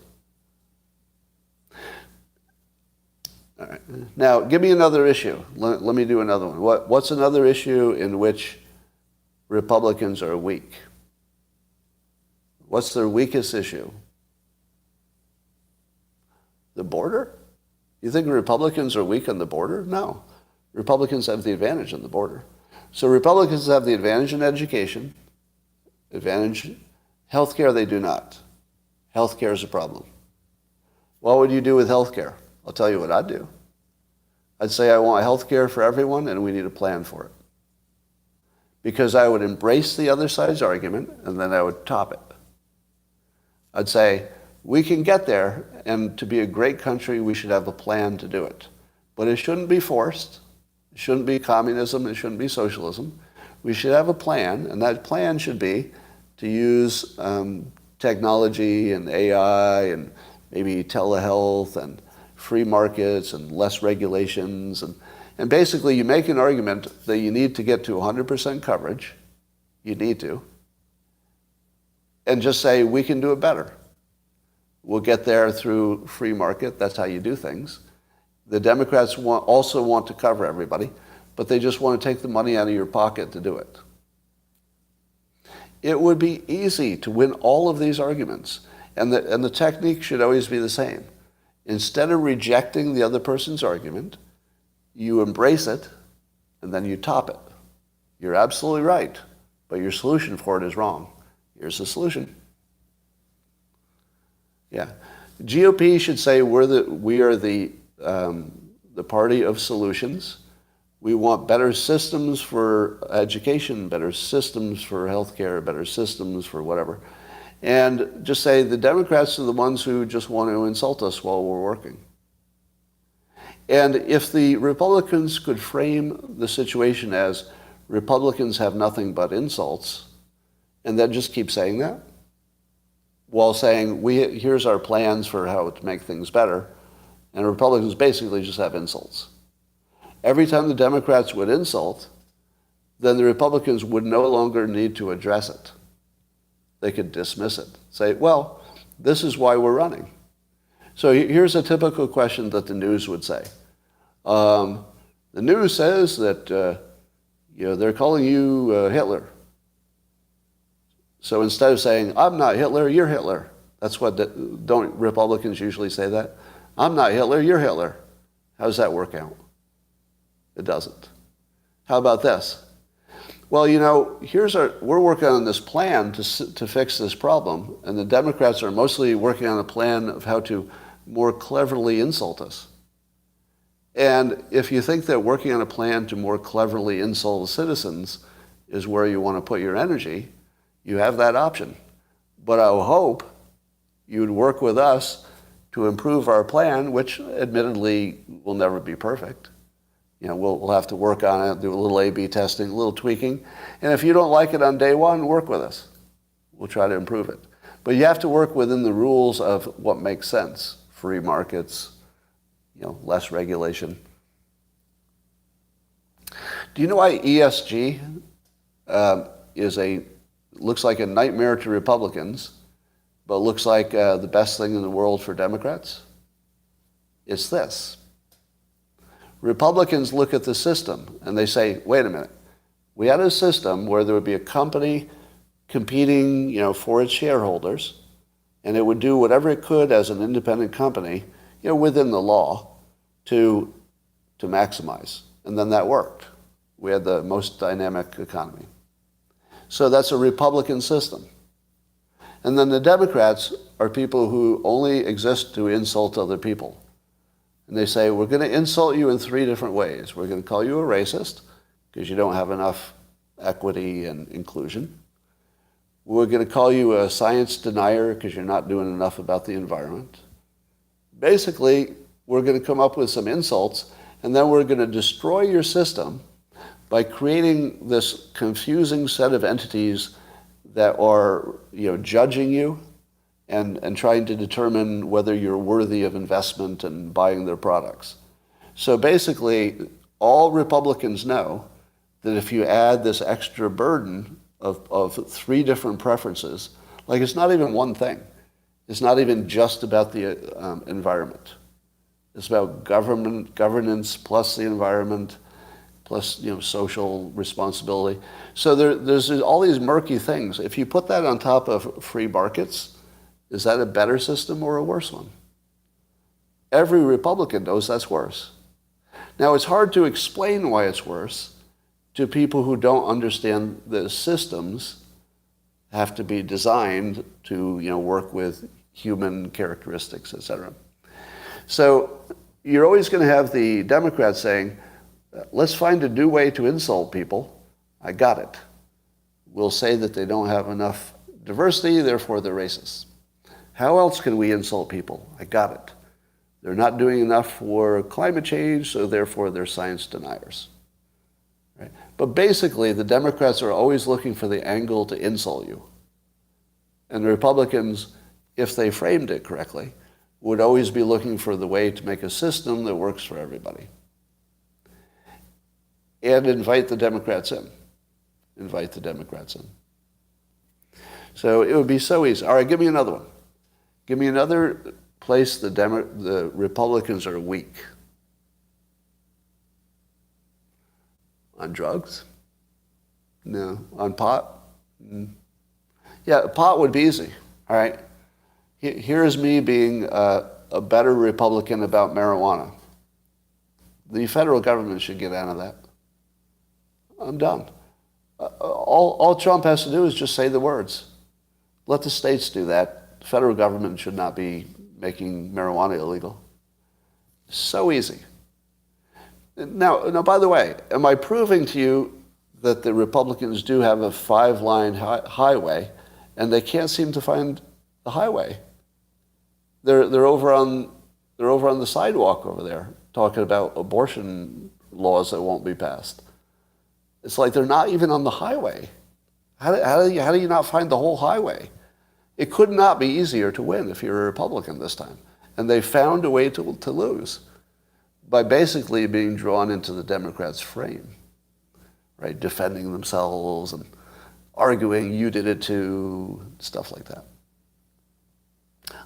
All right. Now, give me another issue. Let me do another one. What's another issue in which Republicans are weak? What's their weakest issue? The border? You think Republicans are weak on the border? No. Republicans have the advantage on the border. So Republicans have the advantage in education. Advantage. Healthcare, they do not. Healthcare is a problem. What would you do with healthcare? I'll tell you what I'd do. I'd say I want healthcare for everyone and we need a plan for it. Because I would embrace the other side's argument and then I would top it. I'd say, we can get there, and to be a great country, we should have a plan to do it. But it shouldn't be forced. It shouldn't be communism. It shouldn't be socialism. We should have a plan, and that plan should be to use technology and AI and maybe telehealth and free markets and less regulations. And basically, you make an argument that you need to get to 100% coverage. You need to. And just say, we can do it better. We'll get there through free market. That's how you do things. The Democrats also want to cover everybody, but they just want to take the money out of your pocket to do it. It would be easy to win all of these arguments, and the technique should always be the same. Instead of rejecting the other person's argument, you embrace it, and then you top it. You're absolutely right, but your solution for it is wrong. Here's the solution. Yeah, GOP should say we are the party of solutions. We want better systems for education, better systems for healthcare, better systems for whatever, and just say the Democrats are the ones who just want to insult us while we're working. And if the Republicans could frame the situation as Republicans have nothing but insults, and then just keep saying that, while saying, here's our plans for how to make things better, and Republicans basically just have insults. Every time the Democrats would insult, then the Republicans would no longer need to address it. They could dismiss it. Say, well, this is why we're running. So here's a typical question that the news would say. The news says that they're calling you Hitler. So instead of saying, I'm not Hitler, you're Hitler. That's what, don't Republicans usually say that? I'm not Hitler, you're Hitler. How does that work out? It doesn't. How about this? Well, we're working on this plan to fix this problem, and the Democrats are mostly working on a plan of how to more cleverly insult us. And if you think that working on a plan to more cleverly insult citizens is where you want to put your energy, you have that option. But I hope you would work with us to improve our plan, which admittedly will never be perfect. We'll have to work on it, do a little A/B testing, a little tweaking. And if you don't like it on day one, work with us. We'll try to improve it. But you have to work within the rules of what makes sense. Free markets, less regulation. Do you know why ESG looks like a nightmare to Republicans, but looks like the best thing in the world for Democrats? It's this. Republicans look at the system and they say, wait a minute, we had a system where there would be a company competing, for its shareholders, and it would do whatever it could as an independent company, within the law to maximize. And then that worked. We had the most dynamic economy. So that's a Republican system. And then the Democrats are people who only exist to insult other people. And they say, we're going to insult you in 3 different ways. We're going to call you a racist because you don't have enough equity and inclusion. We're going to call you a science denier because you're not doing enough about the environment. Basically, we're going to come up with some insults, and then we're going to destroy your system by creating this confusing set of entities that are, judging you and trying to determine whether you're worthy of investment and buying their products. So basically, all Republicans know that if you add this extra burden of 3 different preferences, like it's not even one thing. It's not even just about the environment. It's about governance plus the environment, plus social responsibility. So there's all these murky things. If you put that on top of free markets, is that a better system or a worse one? Every Republican knows that's worse. Now, it's hard to explain why it's worse to people who don't understand the systems have to be designed to work with human characteristics, etc. So you're always going to have the Democrats saying, let's find a new way to insult people. I got it. We'll say that they don't have enough diversity, therefore they're racist. How else can we insult people? I got it. They're not doing enough for climate change, so therefore they're science deniers. Right? But basically, the Democrats are always looking for the angle to insult you. And the Republicans, if they framed it correctly, would always be looking for the way to make a system that works for everybody. And invite the Democrats in. Invite the Democrats in. So it would be so easy. All right, give me another one. Give me another place the Republicans are weak. On drugs? No. On pot? Yeah, pot would be easy. All right. Here's me being a better Republican about marijuana. The federal government should get out of that. I'm done. All Trump has to do is just say the words. Let the states do that. The federal government should not be making marijuana illegal. So easy. Now, by the way, am I proving to you that the Republicans do have a 5-line highway and they can't seem to find the highway? They're over on the sidewalk over there talking about abortion laws that won't be passed. It's like they're not even on the highway. How do you not find the whole highway? It could not be easier to win if you're a Republican this time. And they found a way to lose by basically being drawn into the Democrats' frame, right? Defending themselves and arguing, you did it too, stuff like that.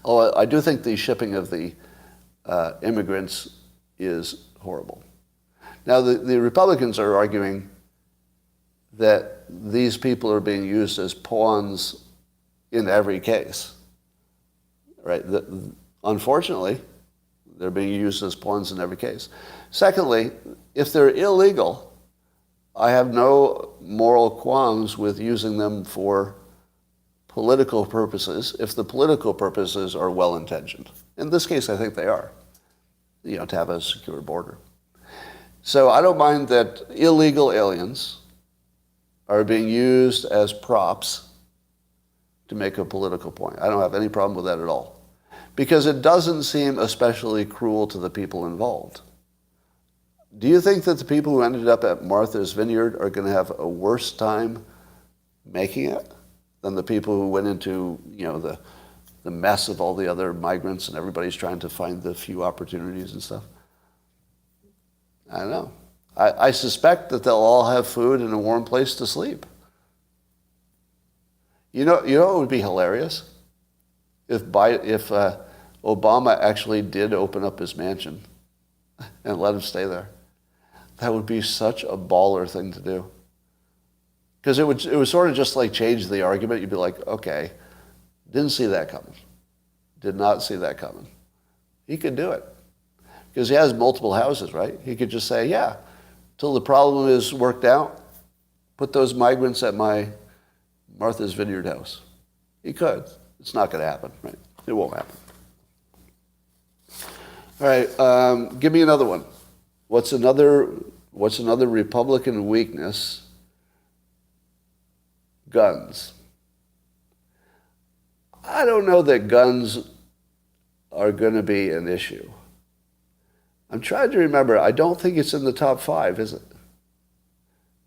Oh, I do think the shipping of the immigrants is horrible. Now, the Republicans are arguing that these people are being used as pawns in every case, right? Unfortunately, they're being used as pawns in every case. Secondly, if they're illegal, I have no moral qualms with using them for political purposes if the political purposes are well-intentioned. In this case, I think they are, to have a secure border. So I don't mind that illegal aliens are being used as props to make a political point. I don't have any problem with that at all. because it doesn't seem especially cruel to the people involved. Do you think that the people who ended up at Martha's Vineyard are going to have a worse time making it than the people who went into, the mess of all the other migrants and everybody's trying to find the few opportunities and stuff? I don't know. I suspect that they'll all have food and a warm place to sleep. You know what would be hilarious? If Obama actually did open up his mansion and let him stay there. That would be such a baller thing to do. Because it would sort of just like change the argument. You'd be like, okay, didn't see that coming. Did not see that coming. He could do it. Because he has multiple houses, right? He could just say, yeah, till the problem is worked out, put those migrants at my Martha's Vineyard house. He could. It's not going to happen, right? It won't happen. All right, give me another one. What's another Republican weakness? Guns. I don't know that guns are going to be an issue. I'm trying to remember. I don't think it's in the top 5, is it?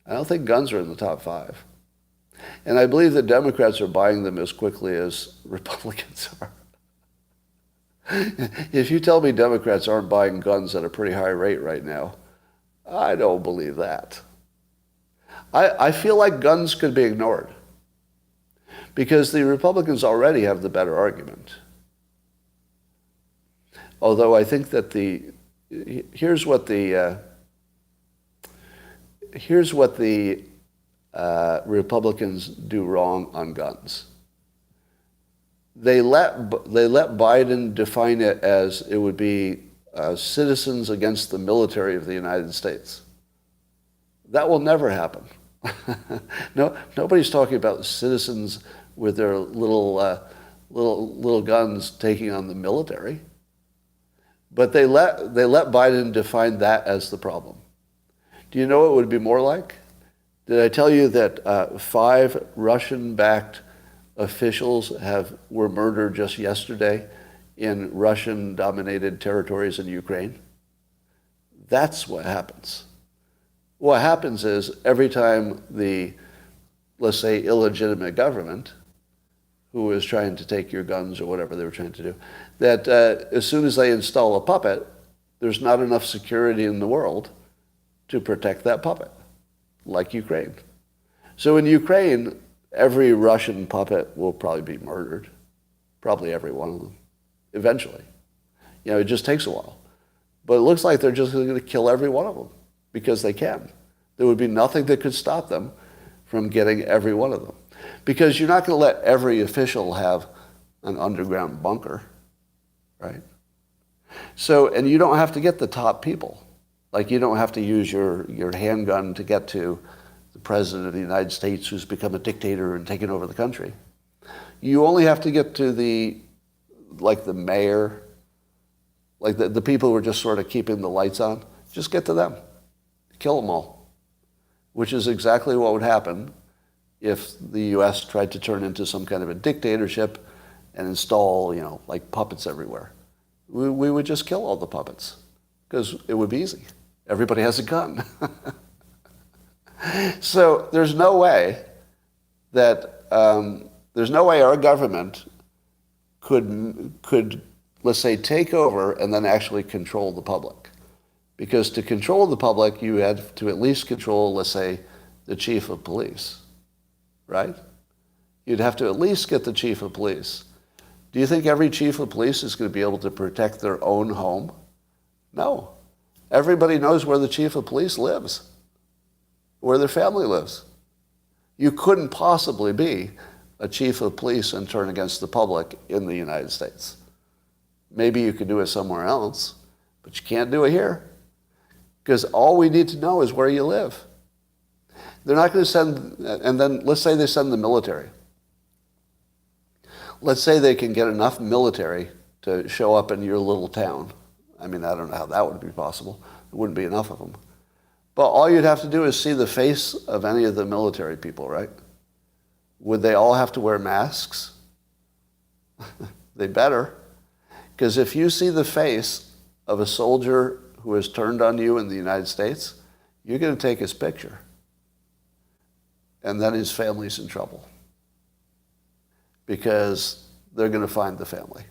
I don't think guns are in the top 5. And I believe that Democrats are buying them as quickly as Republicans are. If you tell me Democrats aren't buying guns at a pretty high rate right now, I don't believe that. I feel like guns could be ignored because the Republicans already have the better argument. Although I think that here's what the Republicans do wrong on guns. They let Biden define it as it would be citizens against the military of the United States. That will never happen. No, nobody's talking about citizens with their little guns taking on the military. But they let Biden define that as the problem. Do you know what it would be more like? Did I tell you that 5 Russian-backed officials were murdered just yesterday in Russian-dominated territories in Ukraine? That's what happens. What happens is every time the, let's say, illegitimate government, who is trying to take your guns or whatever they were trying to do, that as soon as they install a puppet, there's not enough security in the world to protect that puppet, like Ukraine. So in Ukraine, every Russian puppet will probably be murdered, probably every one of them, eventually. It just takes a while. But it looks like they're just going to kill every one of them because they can. There would be nothing that could stop them from getting every one of them. Because you're not going to let every official have an underground bunker, right? So, and you don't have to get the top people. Like you don't have to use your handgun to get to the president of the United States who's become a dictator and taken over the country. You only have to get to the mayor, like the people who are just sort of keeping the lights on. Just get to them. Kill them all. Which is exactly what would happen if the U.S. tried to turn into some kind of a dictatorship and install, like puppets everywhere. We would just kill all the puppets because it would be easy. Everybody has a gun. So there's no way our government could, let's say, take over and then actually control the public. Because to control the public, you had to at least control, let's say, the chief of police, right? You'd have to at least get the chief of police. Do you think every chief of police is going to be able to protect their own home? No. Everybody knows where the chief of police lives, where their family lives. You couldn't possibly be a chief of police and turn against the public in the United States. Maybe you could do it somewhere else, but you can't do it here. Because all we need to know is where you live. They're not going to send, and then let's say they send the military. Let's say they can get enough military to show up in your little town. I mean, I don't know how that would be possible. There wouldn't be enough of them. But all you'd have to do is see the face of any of the military people, right? Would they all have to wear masks? They better. Because if you see the face of a soldier who has turned on you in the United States, you're going to take his picture. And then his family's in trouble. Because they're going to find the family.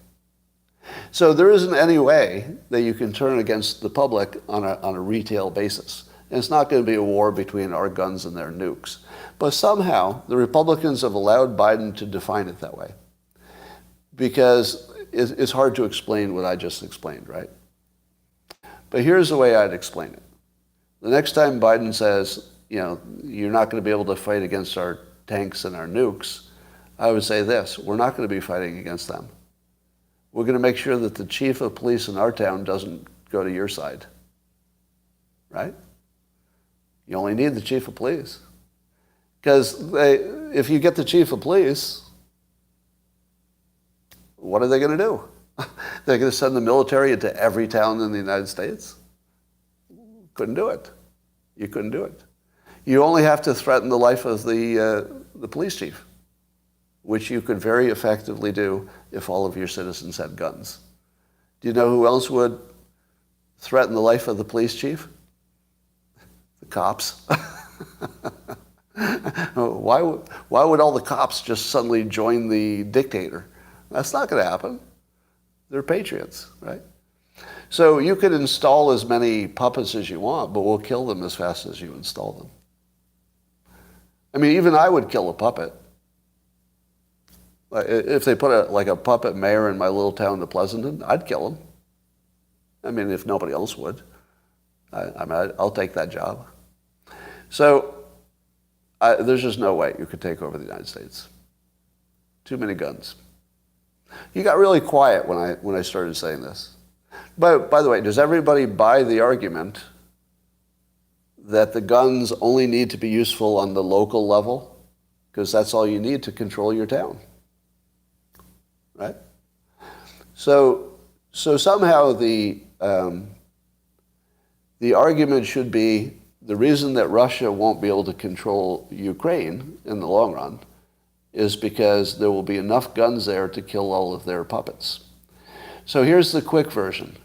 So there isn't any way that you can turn against the public on a retail basis. And it's not going to be a war between our guns and their nukes. But somehow, the Republicans have allowed Biden to define it that way. Because it's hard to explain what I just explained, right? But here's the way I'd explain it. The next time Biden says, you're not going to be able to fight against our tanks and our nukes, I would say this: we're not going to be fighting against them. We're going to make sure that the chief of police in our town doesn't go to your side. Right? You only need the chief of police. Because if you get the chief of police, what are they going to do? They're going to send the military into every town in the United States? Couldn't do it. You couldn't do it. You only have to threaten the life of the police chief, which you could very effectively do if all of your citizens had guns. Do you know who else would threaten the life of the police chief? The cops. Why would all the cops just suddenly join the dictator? That's not going to happen. They're patriots, right? So you could install as many puppets as you want, but we'll kill them as fast as you install them. I mean, even I would kill a puppet. If they put a puppet mayor in my little town of Pleasanton, I'd kill him. I mean, if nobody else would. I'll take that job. So there's just no way you could take over the United States. Too many guns. You got really quiet when I started saying this. But by the way, does everybody buy the argument that the guns only need to be useful on the local level? Because that's all you need to control your town. Right? So somehow the argument should be the reason that Russia won't be able to control Ukraine in the long run is because there will be enough guns there to kill all of their puppets. So here's the quick version.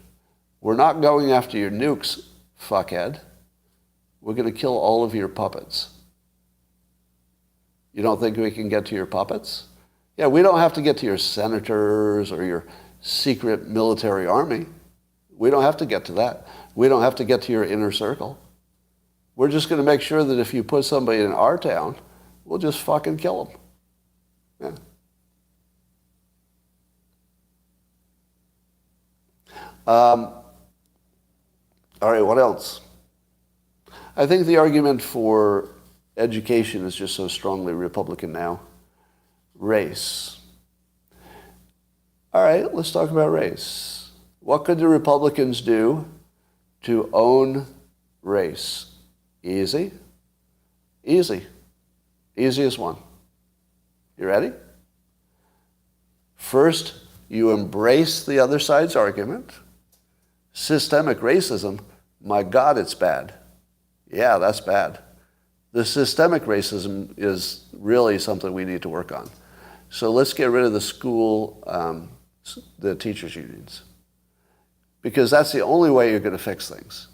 We're not going after your nukes, fuckhead. We're going to kill all of your puppets. You don't think we can get to your puppets? Yeah, we don't have to get to your senators or your secret military army. We don't have to get to that. We don't have to get to your inner circle. We're just going to make sure that if you put somebody in our town, we'll just fucking kill them. Yeah. All right, what else? I think the argument for education is just so strongly Republican now. Race. All right, let's talk about race. What could the Republicans do to own race? Easy. Easy. Easiest one. You ready? First, you embrace the other side's argument. Systemic racism, my God, it's bad. Yeah, that's bad. The systemic racism is really something we need to work on. So let's get rid of the school, the teachers' unions. Because that's the only way you're going to fix things.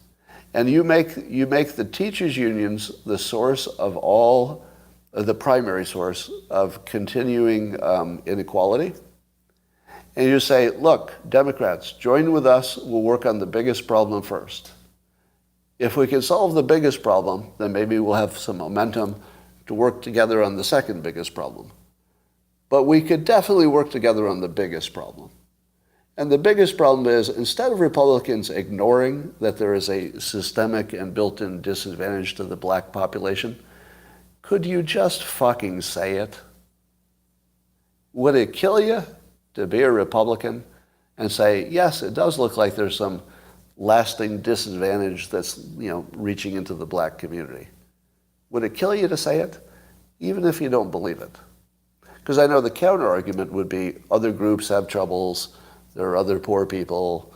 And you make the teachers' unions the source of all, the primary source of continuing inequality. And you say, look, Democrats, join with us, we'll work on the biggest problem first. If we can solve the biggest problem, then maybe we'll have some momentum to work together on the second biggest problem. But we could definitely work together on the biggest problem. And the biggest problem is, instead of Republicans ignoring that there is a systemic and built-in disadvantage to the black population, could you just fucking say it? Would it kill you to be a Republican and say, yes, it does look like there's some lasting disadvantage that's, reaching into the black community? Would it kill you to say it, even if you don't believe it? Because I know the counter-argument would be other groups have troubles, there are other poor people,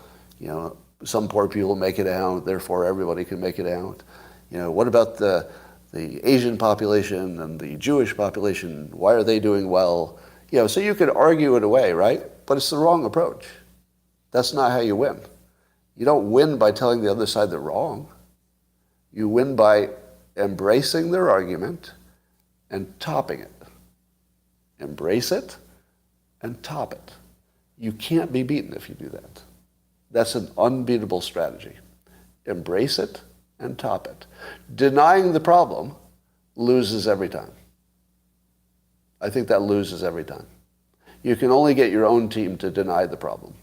some poor people make it out, therefore everybody can make it out. What about the Asian population and the Jewish population? Why are they doing well? So you could argue it away, right? But it's the wrong approach. That's not how you win. You don't win by telling the other side they're wrong. You win by embracing their argument and topping it. Embrace it and top it. You can't be beaten if you do that. That's an unbeatable strategy. Embrace it and top it. Denying the problem loses every time. I think that loses every time. You can only get your own team to deny the problem.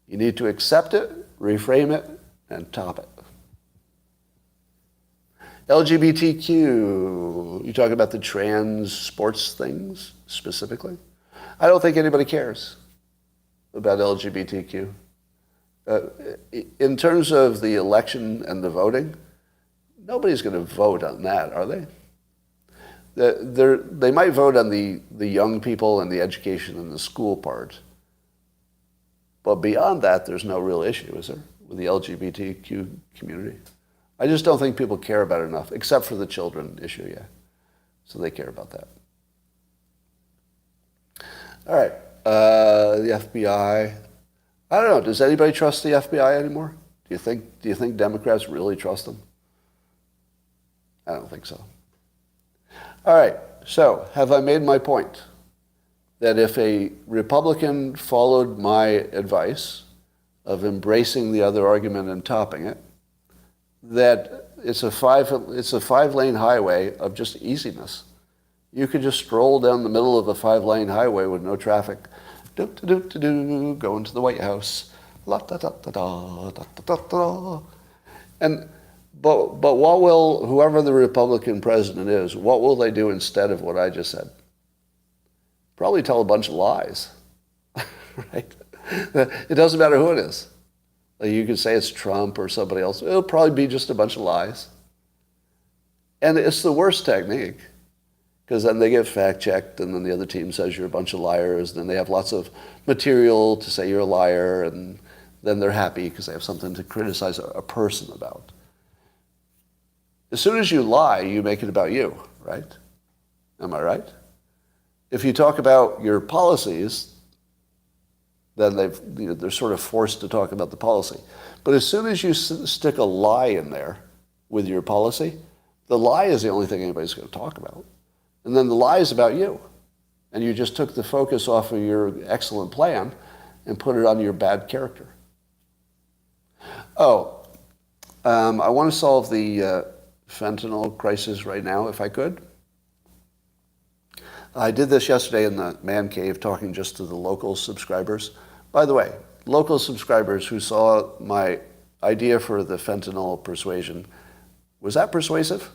You need to accept it, reframe it, and top it. LGBTQ, you talk about the trans sports things specifically? I don't think anybody cares about LGBTQ. In terms of the election and the voting, nobody's going to vote on that, are they? They might vote on the young people and the education and the school part. But beyond that, there's no real issue, is there, with the LGBTQ community? I just don't think people care about it enough, except for the children issue, yeah. So they care about that. All right, the FBI. I don't know, does anybody trust the FBI anymore? Do you think Democrats really trust them? I don't think so. All right, so have I made my point? That if a Republican followed my advice of embracing the other argument and topping it, that it's a five-lane highway of just easiness. You could just stroll down the middle of a 5-lane highway with no traffic, going to the White House, But what will, whoever the Republican president is, what will they do instead of what I just said? Probably tell a bunch of lies, right? It doesn't matter who it is. You could say it's Trump or somebody else. It'll probably be just a bunch of lies. And it's the worst technique, because then they get fact-checked, and then the other team says you're a bunch of liars, and then they have lots of material to say you're a liar, and then they're happy because they have something to criticize a person about. As soon as you lie, you make it about you, right? Am I right? If you talk about your policies, then they're sort of forced to talk about the policy. But as soon as you stick a lie in there with your policy, the lie is the only thing anybody's going to talk about. And then the lie is about you. And you just took the focus off of your excellent plan and put it on your bad character. I want to solve the fentanyl crisis right now, if I could. I did this yesterday in the man cave, talking just to the local subscribers. By the way, local subscribers who saw my idea for the fentanyl persuasion, was that persuasive?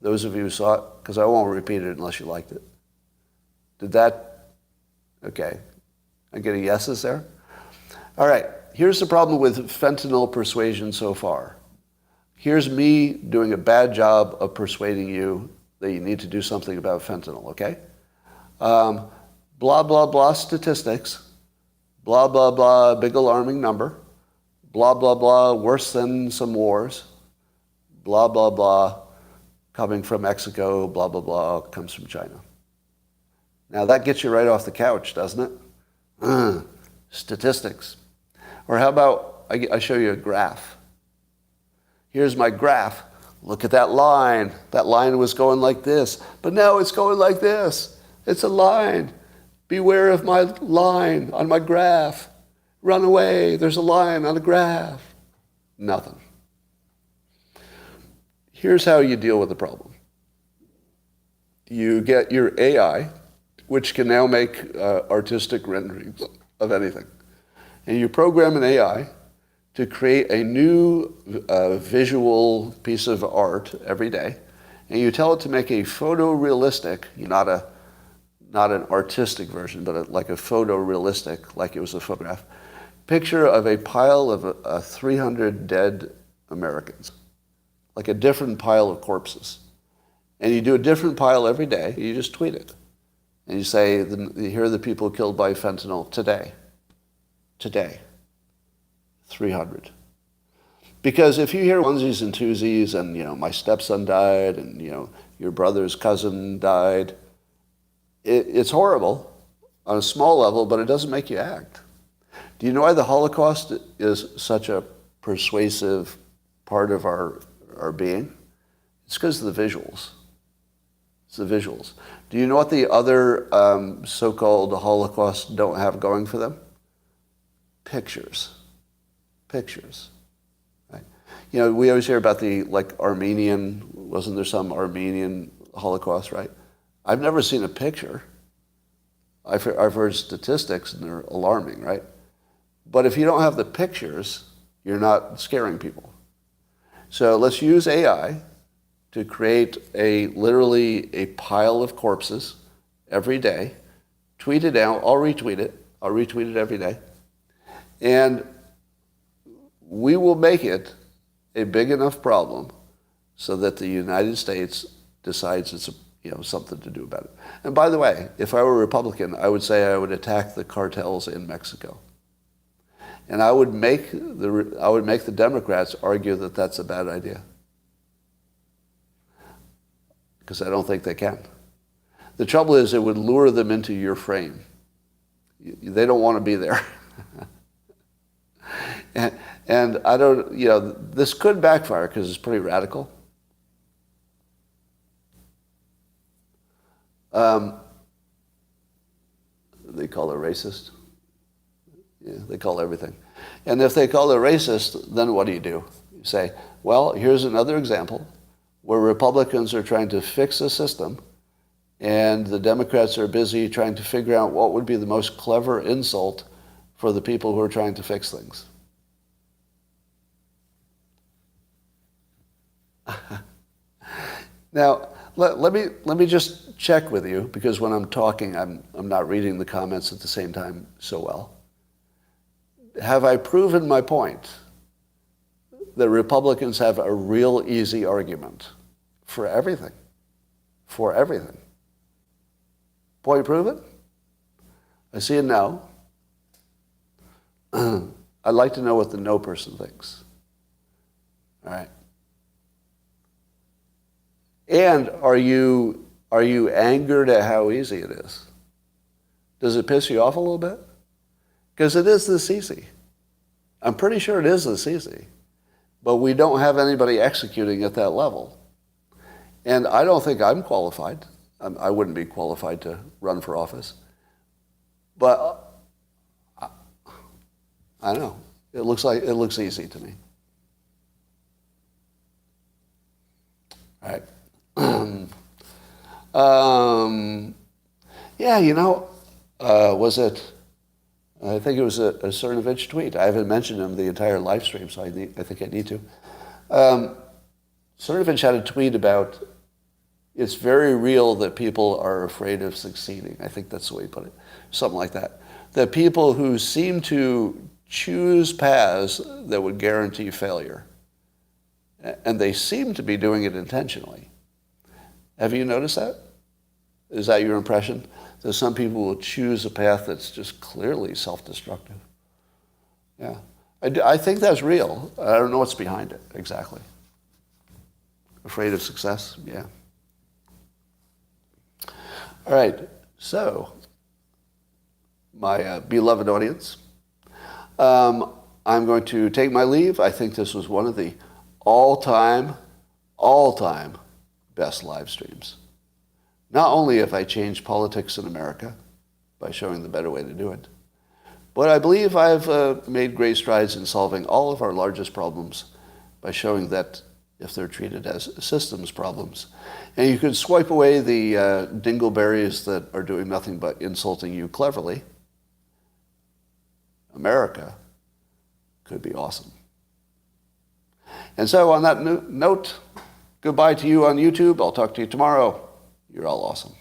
Those of you who saw it, because I won't repeat it unless you liked it. Did that? Okay. I'm getting yeses there. All right. Here's the problem with fentanyl persuasion so far. Here's me doing a bad job of persuading you that you need to do something about fentanyl, okay? Blah, blah, blah statistics. Blah, blah, blah, big alarming number. Blah, blah, blah, worse than some wars. Blah, blah, blah, coming from Mexico. Blah, blah, blah, comes from China. Now that gets you right off the couch, doesn't it? Statistics. Or how about I show you a graph. Here's my graph. Look at that line. That line was going like this, but now it's going like this. It's a line. Beware of my line on my graph. Run away. There's a line on a graph. Nothing. Here's how you deal with the problem. You get your AI, which can now make artistic renderings of anything. And you program an AI to create a new visual piece of art every day. And you tell it to make a photorealistic, not an artistic version, but like a photorealistic, like it was a photograph, picture of a pile of 300 dead Americans, like a different pile of corpses. And you do a different pile every day. You just tweet it. And you say, here are the people killed by fentanyl today. Today. 300. Because if you hear onesies and twosies and, my stepson died and, your brother's cousin died, it's horrible on a small level, but it doesn't make you act. Do you know why the Holocaust is such a persuasive part of our being? It's because of the visuals. It's the visuals. Do you know what the other so-called Holocausts don't have going for them? Pictures. Pictures. Right? You know, we always hear about the, like, Armenian, wasn't there some Armenian Holocaust, right? I've never seen a picture. I've heard statistics, and they're alarming, right? But if you don't have the pictures, you're not scaring people. So let's use AI to create literally a pile of corpses every day, tweet it out, I'll retweet it every day, and we will make it a big enough problem so that the United States decides it's something to do about it. And by the way, if I were a Republican, I would say I would attack the cartels in Mexico. And I would make the Democrats argue that that's a bad idea. Because I don't think they can. The trouble is it would lure them into your frame. They don't want to be there. and I don't, this could backfire because it's pretty radical. They call it racist. Yeah, they call everything. And if they call it racist, then what do? You say, well, here's another example where Republicans are trying to fix a system and the Democrats are busy trying to figure out what would be the most clever insult for the people who are trying to fix things. Now, let me just check with you, because when I'm talking, I'm not reading the comments at the same time so well. Have I proven my point that Republicans have a real easy argument for everything? For everything. Point proven? I see a no. I'd like to know what the no person thinks. All right. And are you angered at how easy it is? Does it piss you off a little bit? Because it is this easy. I'm pretty sure it is this easy. But we don't have anybody executing at that level. And I don't think I'm qualified. I wouldn't be qualified to run for office. But I don't know. It looks easy to me. All right. Was it? I think it was a Cernovich tweet. I haven't mentioned him the entire live stream, so I think I need to. Cernovich had a tweet about it's very real that people are afraid of succeeding. I think that's the way he put it. Something like that. That people who seem to choose paths that would guarantee failure, and they seem to be doing it intentionally. Have you noticed that? Is that your impression? That some people will choose a path that's just clearly self-destructive. Yeah. I think that's real. I don't know what's behind it exactly. Afraid of success? Yeah. All right. So, my beloved audience, I'm going to take my leave. I think this was one of the all-time best live streams. Not only have I changed politics in America by showing the better way to do it, but I believe I've made great strides in solving all of our largest problems by showing that if they're treated as systems problems. And you could swipe away the dingleberries that are doing nothing but insulting you cleverly. America could be awesome. And so on that note, goodbye to you on YouTube. I'll talk to you tomorrow. You're all awesome.